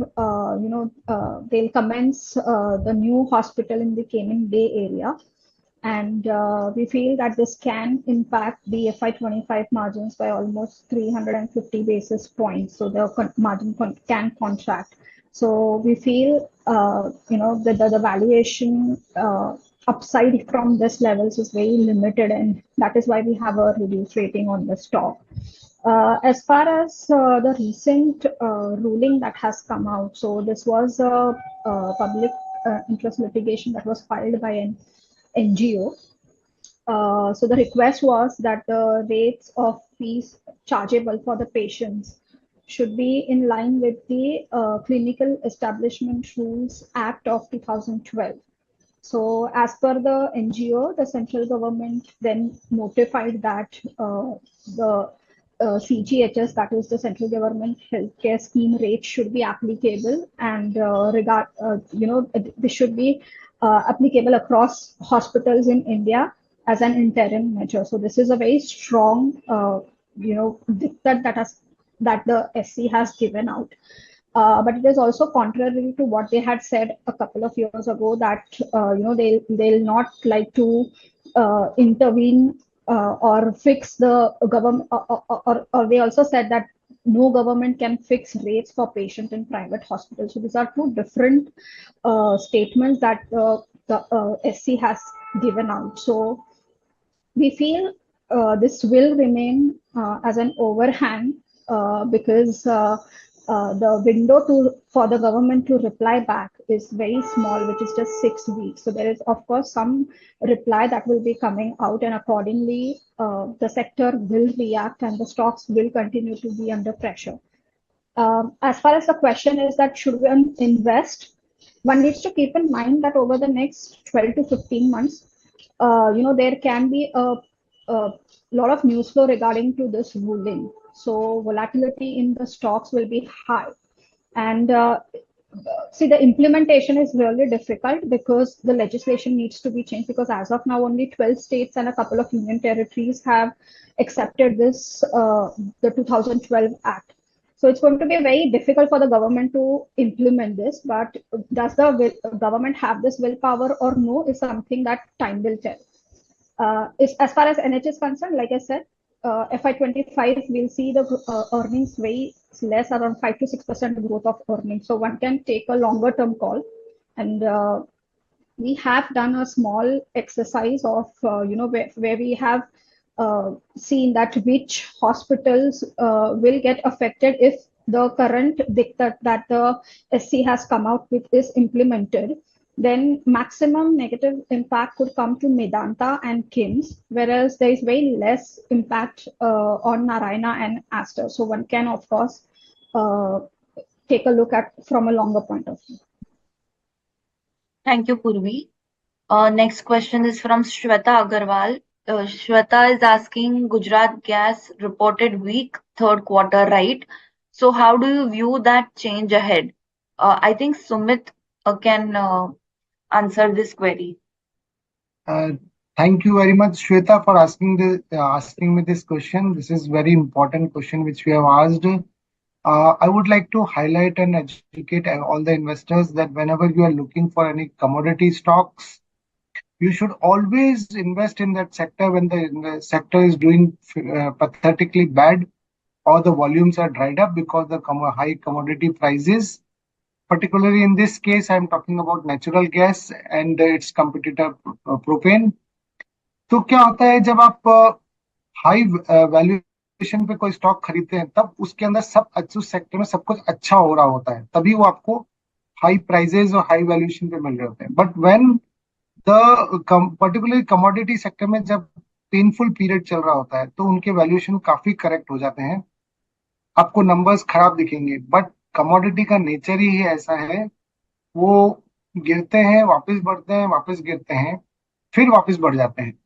Speaker 6: they'll commence the new hospital in the Cayman Bay area, and we feel that this can impact the FY25 margins by almost 350 basis points. So the margin can contract. So we feel, the valuation upside from this levels is very limited, and that is why we have a reduced rating on the stock. As far as the recent ruling that has come out, so this was a public interest litigation that was filed by an NGO. So the request was that the rates of fees chargeable for the patients should be in line with the Clinical Establishment Rules Act of 2012. So as per the NGO, the central government then notified that the CGHS, that is the central government healthcare scheme rate, should be applicable, and this should be applicable across hospitals in India as an interim measure. So this is a very strong, diktat that the SC has given out. But it is also contrary to what they had said a couple of years ago, that they'll not like to intervene or fix the government, or they also said that no government can fix rates for patients in private hospitals. So these are two different statements that the SC has given out. So we feel this will remain as an overhang because the window for the government to reply back is very small, which is just 6 weeks. So there is, of course, some reply that will be coming out, and accordingly, the sector will react and the stocks will continue to be under pressure. As far as the question is that should one invest, one needs to keep in mind that over the next 12 to 15 months, there can be a lot of news flow regarding to this ruling. So volatility in the stocks will be high, and see, the implementation is really difficult because the legislation needs to be changed, because as of now only 12 states and a couple of union territories have accepted this the 2012 act. So it's going to be very difficult for the government to implement this, but does the government have this willpower or no is something that time will tell. As far as NH is concerned, like I said, FY25 we'll see the earnings very less, around 5 to 6% growth of earnings. So one can take a longer term call, and we have done a small exercise of where we have seen that which hospitals will get affected if the current diktat that the SC has come out with is implemented. Then maximum negative impact could come to Medanta and KIMS, whereas there is very less impact on Narayana and Aster. So one can, of course, take a look at from a longer point of view.
Speaker 8: Thank you, Purvi. Next question is from Shweta Agarwal. Shweta is asking, Gujarat Gas reported weak third quarter, right? So how do you view that change ahead? I think Sumit can answer this query.
Speaker 7: Thank you very much, Shweta, for asking me this question. This is very important question which we have asked. I would like to highlight and educate all the investors that whenever you are looking for any commodity stocks, you should always invest in that sector when the sector is doing pathetically bad or the volumes are dried up because the high commodity prices. Particularly in this case, I'm talking about natural gas and its competitor propane. तो क्या होता है जब आप high valuation पे कोई stock खरीदते हैं तब उसके अंदर उस सेक्टर में सब कुछ अच्छा हो रहा होता है, तभी वो आपको हाई प्राइजेस और हाई वैल्यूएशन पे मिल रहे होते हैं. But when the particularly commodity sector में जब पेनफुल पीरियड चल रहा होता है तो उनके वैल्यूएशन काफी करेक्ट हो जाते हैं, आपको नंबर्स खराब दिखेंगे. बट कमोडिटी का नेचर ही ऐसा है, वो गिरते हैं वापस बढ़ते हैं, वापस गिरते हैं फिर वापस बढ़ जाते हैं.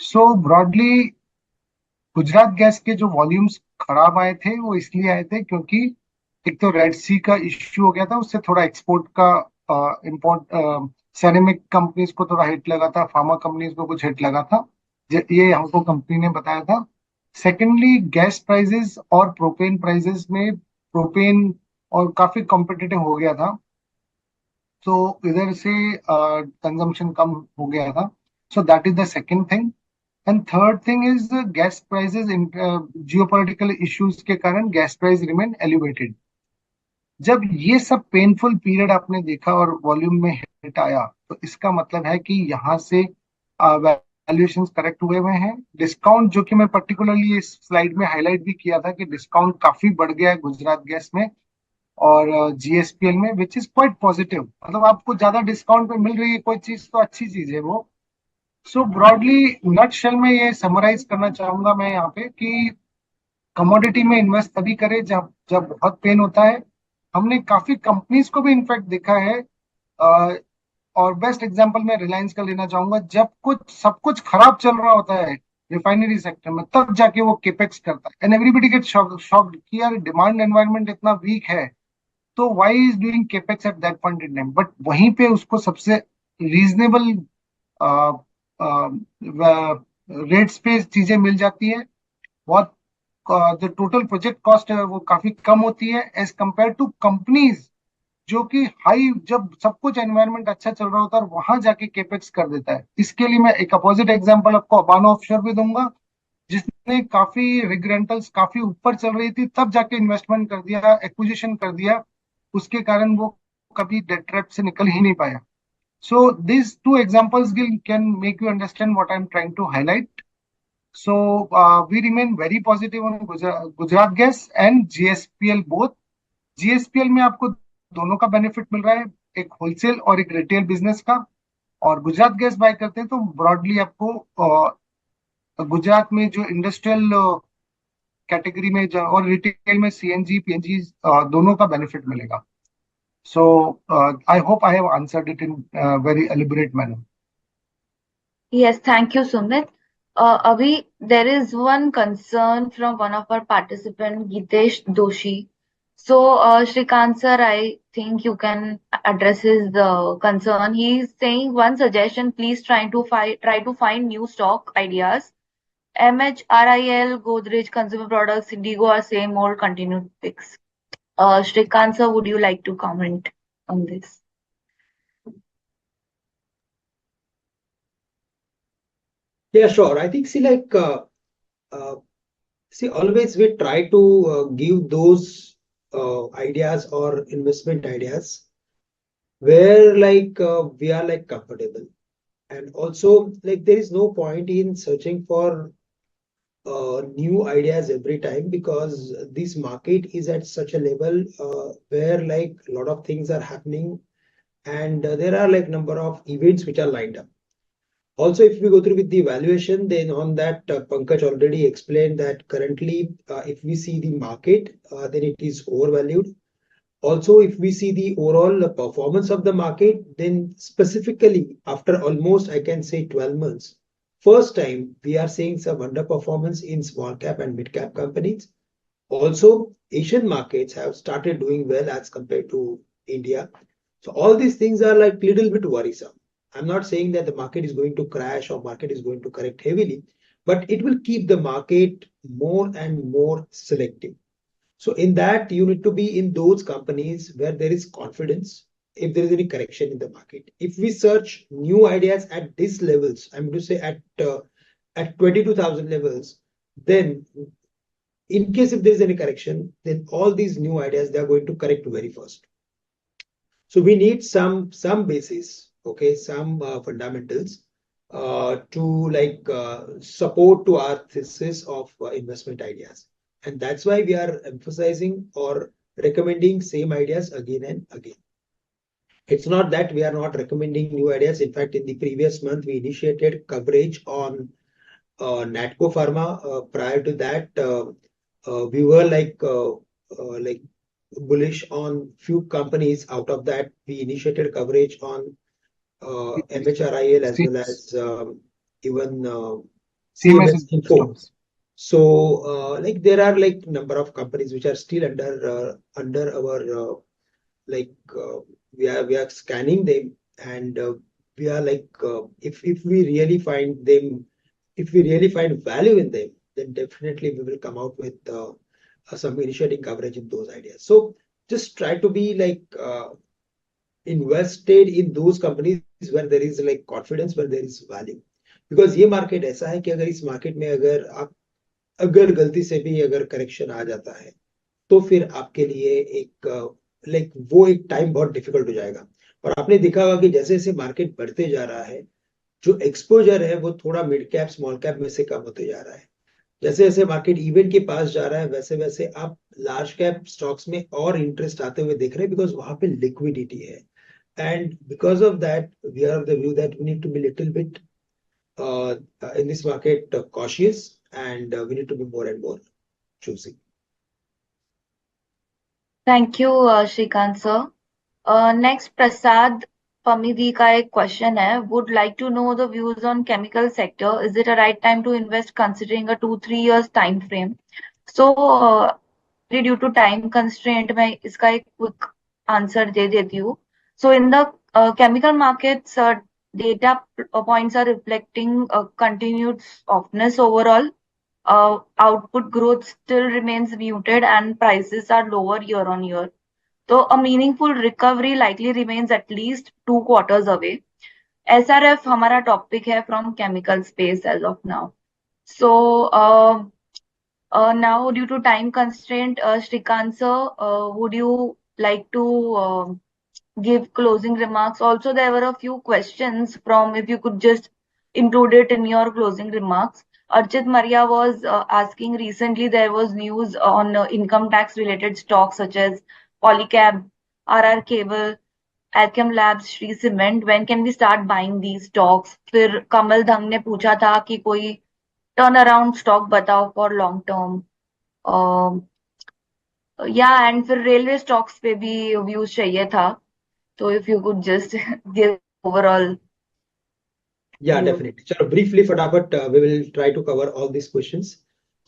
Speaker 7: सो ब्रॉडली गुजरात गैस के जो वॉल्यूम्स खराब आए थे वो इसलिए आए थे क्योंकि एक तो रेड सी का इश्यू हो गया था, उससे थोड़ा एक्सपोर्ट का इम्पोर्ट सेरेमिक कंपनीज को थोड़ा हिट लगा था, फार्मा कंपनीज को कुछ हिट लगा था, ये हमको कंपनी ने बताया था. सेकेंडली गैस प्राइसेस और प्रोपेन प्राइसेस में प्रोपेन और काफी कॉम्पिटिटिव हो गया था, तो इधर से कंजम्पशन कम हो गया था. So that is the second thing. And third thing is gas prices in geopolitical issues के कारण गैस प्राइस रिमेन एलिवेटेड. जब ये सब पेनफुल पीरियड आपने देखा और वॉल्यूम में हिट आया तो इसका मतलब है कि यहाँ से वैल्यूएशन करेक्ट हुए हुए हैं. डिस्काउंट जो कि मैं पर्टिकुलरली इस स्लाइड में हाईलाइट भी किया था कि डिस्काउंट काफी बढ़ गया है गुजरात गैस में और जीएसपीएल में, विच इज क्वाइट पॉजिटिव. मतलब आपको ज्यादा डिस्काउंट पे मिल रही है कोई चीज तो अच्छी चीज है वो. सो ब्रॉडली नटशेल में ये समराइज करना चाहूंगा मैं यहाँ पे कि कमोडिटी में इन्वेस्ट तभी करें जब जब बहुत पेन होता है. हमने काफी कंपनीज को भी इनफैक्ट देखा है और बेस्ट एग्जांपल मैं रिलायंस का लेना चाहूंगा. जब कुछ सब कुछ खराब चल रहा होता है रिफाइनरी सेक्टर में तब जाके वो केपेक्स करता है एंड एवरीबडी गेट शॉक्ड कि यार डिमांड एनवायरनमेंट इतना वीक है तो why is doing capex at that point in time. But वहीं पे उसको सबसे रीजनेबल रेट्स पे चीजें मिल जाती है. बहुत जो टोटल प्रोजेक्ट कॉस्ट है वो काफी कम होती है एज कंपेयर टू कंपनीज जो कि हाई जब सब कुछ एनवायरनमेंट अच्छा चल रहा होता है और वहां जाके केपेक्स कर देता है. इसके लिए मैं एक अपोजिट एग्जांपल आपको अबानो ऑफशोर भी दूंगा, जिसने काफी रिग रेंटल्स काफी ऊपर चल रही थी तब जाके इन्वेस्टमेंट कर दिया, एक्विजिशन कर दिया, उसके कारण वो कभी डेट ट्रैप से निकल ही नहीं पाया. So these two examples can make you understand what I'm trying to highlight. So we remain very positive on Gujarat Gas and GSPL both. GSPL में आपको दोनों का बेनिफिट मिल रहा है, एक होलसेल और एक रिटेल बिजनेस का. और गुजरात गैस बाय करते हैं तो ब्रॉडली आपको गुजरात में जो इंडस्ट्रियल कैटेगरी में और रिटेल में सीएनजी पीएनजी दोनों का बेनिफिट मिलेगा. So I hope I have answered it in a very elaborate manner.
Speaker 8: Yes, thank you, Sumit. Abhi, there is one concern from one of our participants, Gitesh Doshi. So, Shrikant sir, I think you can address his concern. He is saying one suggestion: please try to find new stock ideas. MHRIL, Godrej Consumer Products, Indigo are same old continued picks. Shrikant sir, would you like to comment on this?
Speaker 1: Yeah, sure. I think always we try to give those ideas or investment ideas where we are comfortable, and also there is no point in searching for new ideas every time because this market is at such a level where a lot of things are happening and there are number of events which are lined up. Also, if we go through with the valuation, then on that Pankaj already explained that currently if we see the market, then it is overvalued. Also, if we see the overall performance of the market, then specifically after almost I can say 12 months, first time we are seeing some underperformance in small cap and mid cap companies. Also, Asian markets have started doing well as compared to India. So all these things are little bit worrisome. I'm not saying that the market is going to crash or market is going to correct heavily, but it will keep the market more and more selective. So in that, you need to be in those companies where there is confidence, if there is any correction in the market. If we search new ideas at these levels, I'm going to say at 22,000 levels, then in case if there is any correction, then all these new ideas, they are going to correct very fast. So we need some basis, okay, some fundamentals to support to our thesis of investment ideas. And that's why we are emphasizing or recommending same ideas again and again. It's not that we are not recommending new ideas. In fact, in the previous month, we initiated coverage on Natco Pharma. Prior to that, we were like bullish on few companies. Out of that, we initiated coverage on MHRIL as well as even CMS Info. So there are like number of companies which are still under our we are scanning them, and we are if we really find them, if we really find value in them, then definitely we will come out with some initiating coverage in those ideas. So just try to be invested in those companies where there is confidence, where there is value. Because ये market ऐसा है कि अगर इस market में अगर गलती से भी अगर करेक्शन आ जाता है, तो फिर आपके लिए वो एक टाइम बहुत डिफिकल्ट हो जाएगा. और आपने देखा होगा कि जैसे जैसे मार्केट बढ़ते जा रहा है, जो एक्सपोजर है वो थोड़ा मिड कैप स्मॉल कैप में से कम होते जा रहा है. जैसे जैसे मार्केट इवेंट के पास जा रहा है, वैसे वैसे आप लार्ज कैप स्टॉक्स में और इंटरेस्ट आते हुए देख रहे हैं, बिकॉज वहां पे लिक्विडिटी है. And because of that, we are of the view that we need to be little bit in this market cautious, and we need to be more and more choosy.
Speaker 8: Thank you, Shrikant sir. Next, Prasad Pamidi ka ek question hai. Would like to know the views on chemical sector. Is it a right time to invest considering a 2-3 years time frame? So, due to time constraint, मैं इसका एक quick answer दे देती हूँ. So, in the chemical markets, data points are reflecting continued softness overall. Output growth still remains muted and prices are lower year on year. So a meaningful recovery likely remains at least 2 quarters away. SRF हमारा topic है from chemical space as of now. So now due to time constraint, Shrikant sir, would you like to give closing remarks? Also, there were a few questions from, if you could just include it in your closing remarks. Archit Maria was asking, recently there was news on income tax related stocks such as Polycab, RR Cable, Alchem Labs, Shree Cement. When can we start buying these stocks? फिर कमल धंग ने पूछा था कि कोई turnaround stock बताओ for long term. Yeah, and फिर railway stocks पे भी views चाहिए था. So if you could just give overall.
Speaker 1: Yeah, definitely. So briefly, Fatapat, we will try to cover all these questions.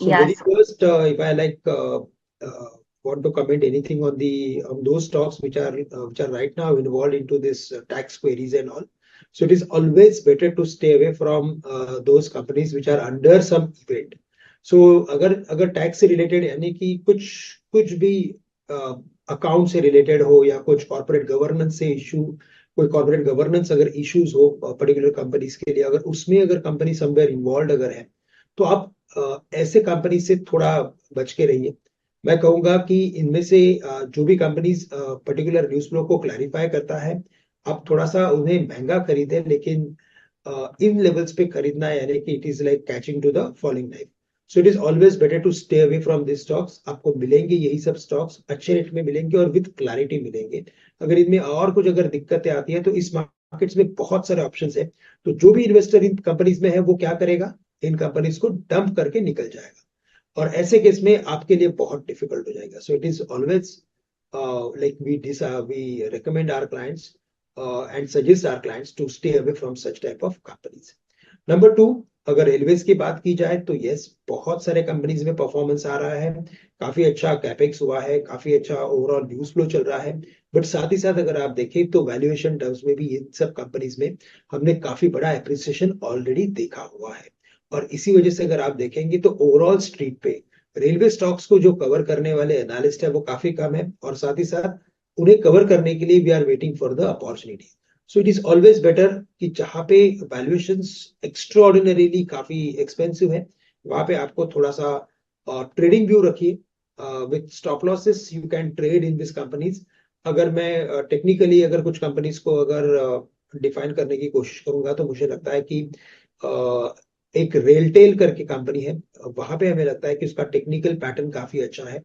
Speaker 1: So very first, if I want to comment anything on those stocks which are right now involved into this tax queries and all. So it is always better to stay away from those companies which are under some event. So अगर tax से related यानी कि कुछ भी account से related हो या कुछ कॉर्पोरेट गवर्नेंस से इशू, कोई कॉर्पोरेट गवर्नेंस अगर इश्यूज हो पर्टिकुलर कंपनीज के लिए, अगर उसमें अगर कंपनी समवेयर इन्वॉल्व अगर है, तो आप ऐसे कंपनी से थोड़ा बच के रहिए. मैं कहूंगा कि इनमें से जो भी कंपनीज पर्टिकुलर न्यूज फ्लो को क्लैरिफाई करता है, आप थोड़ा सा उन्हें महंगा खरीदें, लेकिन इन लेवल्स पे खरीदना यानी कि it is like catching to the falling knife. So it is always better to stay away from these stocks. आपको मिलेंगे यही सब stocks अच्छे रेट में मिलेंगे और with clarity मिलेंगे. अगर इनमें और कुछ अगर दिक्कतें आती हैं, तो इस मार्केट्स में बहुत सारे ऑप्शंस हैं. तो जो भी इन्वेस्टर इन कंपनीज में है, वो क्या करेगा, इन कंपनीज को डंप करके निकल जाएगा, और ऐसे केस में आपके लिए बहुत डिफिकल्ट हो जाएगा. सो it is always we recommend our clients and suggest our clients to stay away from such type of companies. Number 2, अगर रेलवेज की बात की जाए तो यस, बहुत सारे कंपनीज में परफॉर्मेंस आ रहा है, काफी अच्छा कैपेक्स हुआ है, काफी अच्छा ओवरऑल न्यूज फ्लो चल रहा है. बट साथ ही साथ अगर आप देखें तो वैल्यूएशन टर्म्स में भी इन सब कंपनीज में हमने काफी बड़ा एप्रिसिएशन ऑलरेडी देखा हुआ है. और इसी वजह से अगर आप देखेंगे तो ओवरऑल स्ट्रीट पे रेलवे स्टॉक्स को जो कवर करने वाले एनालिस्ट है वो काफी कम है, और साथ ही साथ उन्हें कवर करने के लिए we are waiting for the opportunity. So it is always better कि जहां पे वैल्यूएशंस एक्स्ट्राऑर्डिनरीली काफी एक्सपेंसिव है, वहां पे आपको थोड़ा सा ट्रेडिंग व्यू रखिए. With stop losses you can trade in this companies. अगर मैं टेक्निकली अगर कुछ कंपनीज को अगर डिफाइन करने की कोशिश करूंगा, तो मुझे लगता है कि एक रेलटेल करके कंपनी है, वहां पे हमें लगता है कि उसका टेक्निकल पैटर्न काफी अच्छा है.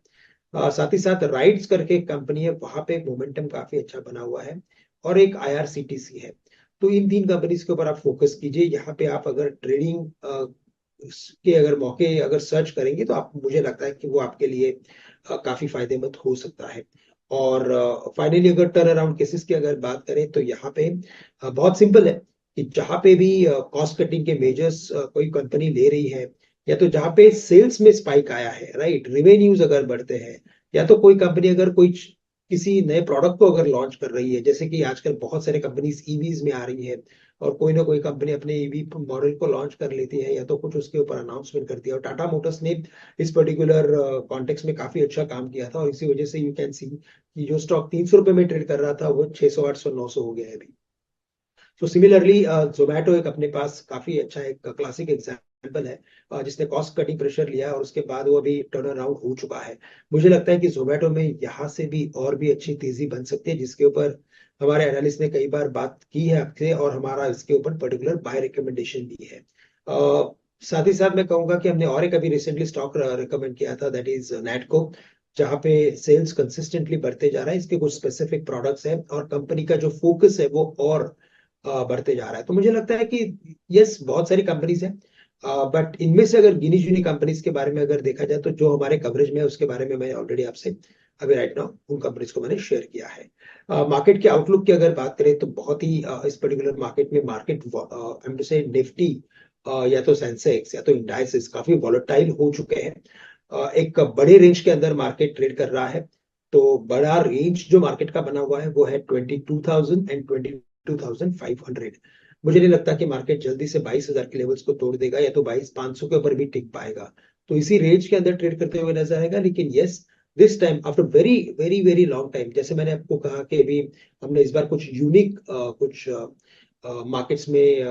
Speaker 1: साथ ही साथ राइड्स करके एक कंपनी है, वहां पे मोमेंटम काफी अच्छा बना हुआ है. और एक आईआरसीटीसी है. तो इन 3 कंपनीज के ऊपर आप फोकस कीजिए. यहाँ पे आप अगर ट्रेडिंग के अगर मौके अगर सर्च करेंगे, तो आप, मुझे लगता है कि वो आपके लिए काफी फायदेमंद हो सकता है. और फाइनली अगर टर्न अराउंड केसेस की अगर बात करें, तो यहाँ पे बहुत सिंपल है कि जहां पे भी कॉस्ट कटिंग के मेजर्स कोई कंपनी ले रही है, या तो जहां पे सेल्स में स्पाइक आया है, राइट, रिवेन्यूज अगर बढ़ते हैं, या तो कोई कंपनी अगर कोई किसी नए प्रोडक्ट को अगर लॉन्च कर रही है, जैसे कि आजकल बहुत सारे कंपनीज ईवीज में आ रही है, और कोई ना कोई कंपनी अपने ईवी मॉडल को लॉन्च कर लेती है, या तो कुछ उसके ऊपर अनाउंसमेंट करती है. और टाटा मोटर्स ने इस पर्टिकुलर कॉन्टेक्स्ट में काफी अच्छा काम किया था, और इसी वजह से यू कैन सी कि जो स्टॉक 300 रुपए में ट्रेड कर रहा था, वो 600, 800, 900 हो गया है अभी. तो सिमिलरली जोमेटो एक अपने पास काफी अच्छा एक क्लासिक एग्जाम्पल है, जिसने कॉस्ट कटिंग प्रेशर लिया और उसके बाद वो अभी टर्न अराउंड हो चुका है. मुझे लगता है कि जोमेटो में यहाँ से भी और भी अच्छी तेजी बन सकती है, जिसके ऊपर हमारे एनालिस्ट ने कई बार बात की है आपसे, और हमारा इसके ऊपर पर्टिकुलर बाय रिकमेंडेशन भी है. साथ ही साथ मैं कहूंगा कि हमने और एक अभी रिसेंटली स्टॉक रिकमेंड किया था, दैट इज नेटको, जहाँ पे सेल्स कंसिस्टेंटली बढ़ते जा रहा है. इसके कुछ स्पेसिफिक प्रोडक्ट्स हैं, और कंपनी का जो फोकस है वो और बढ़ते जा रहा है. तो मुझे लगता है कि यस, बहुत सारी कंपनीज हैं, बट इनमें से अगर गिनी चुनी कंपनीज के बारे में अगर देखा जाए, तो जो हमारे कवरेज में है उसके बारे में मैं ऑलरेडी आपसे अभी राइट नाउ उन कंपनीज को मैंने शेयर किया है. मार्केट के आउटलुक की अगर बात करें, तो बहुत ही इस पर्टिकुलर मार्केट में मार्केट से निफ्टी या तो सेंसेक्स या तो इंडाइसेस काफी वॉलेटाइल हो चुके हैं. एक बड़े रेंज के अंदर मार्केट ट्रेड कर रहा है. तो बड़ा रेंज जो मार्केट का बना हुआ है वो है 22,000 एंड 22,500. मुझे नहीं लगता कि मार्केट जल्दी से 22,000 के लेवल्स को तोड़ देगा, या तो 22,500 के ऊपर भी टिक पाएगा. तो इसी रेंज के अंदर ट्रेड करते हुए नजर आएगा. लेकिन yes, this time after very very very long time, जैसे मैंने आपको कहा कि अभी हमने इस बार कुछ यूनिक कुछ मार्केट्स में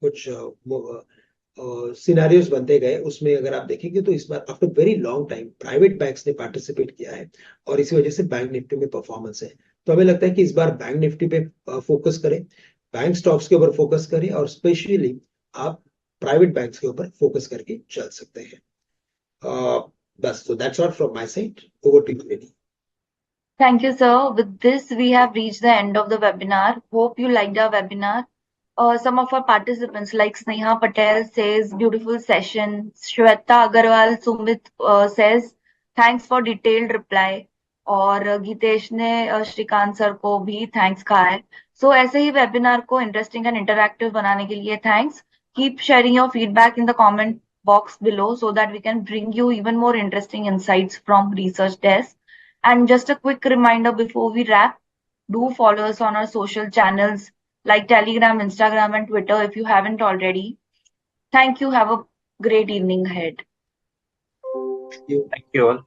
Speaker 1: कुछ सिनारियोस बनते गए. उसमें अगर आप देखेंगे, तो इस बार after very long time private banks ने पार्टिसिपेट किया है, और इसी वजह से बैंक निफ्टी में परफॉर्मेंस है. तो हमें लगता है कि इस बार बैंक निफ्टी पे फोकस करें, बैंक स्टॉक्स के ऊपर फोकस करें, और स्पेशली आप प्राइवेट बैंक्स के ऊपर फोकस करके चल सकते हैं. बस, so that's all from my side. Over to you, Lady.
Speaker 8: Thank you, sir. With this, we have reached the end of the webinar. Hope you liked our webinar. Some of our participants, like Sneha Patel, says beautiful session. Shweta Agarwal Sumit says thanks for detailed reply. और गीतेश ने Shrikant sir को भी thanks कहा है. सो ऐसे ही webinar को interesting and interactive बनाने के लिए thanks. Keep sharing your feedback in the comment box below so that we can bring you even more interesting insights from research desk. And just a quick reminder before we wrap, do follow us on our social channels like Telegram, Instagram, and Twitter if you haven't already. Thank you. Have a great evening ahead.
Speaker 1: You.
Speaker 5: Thank you all.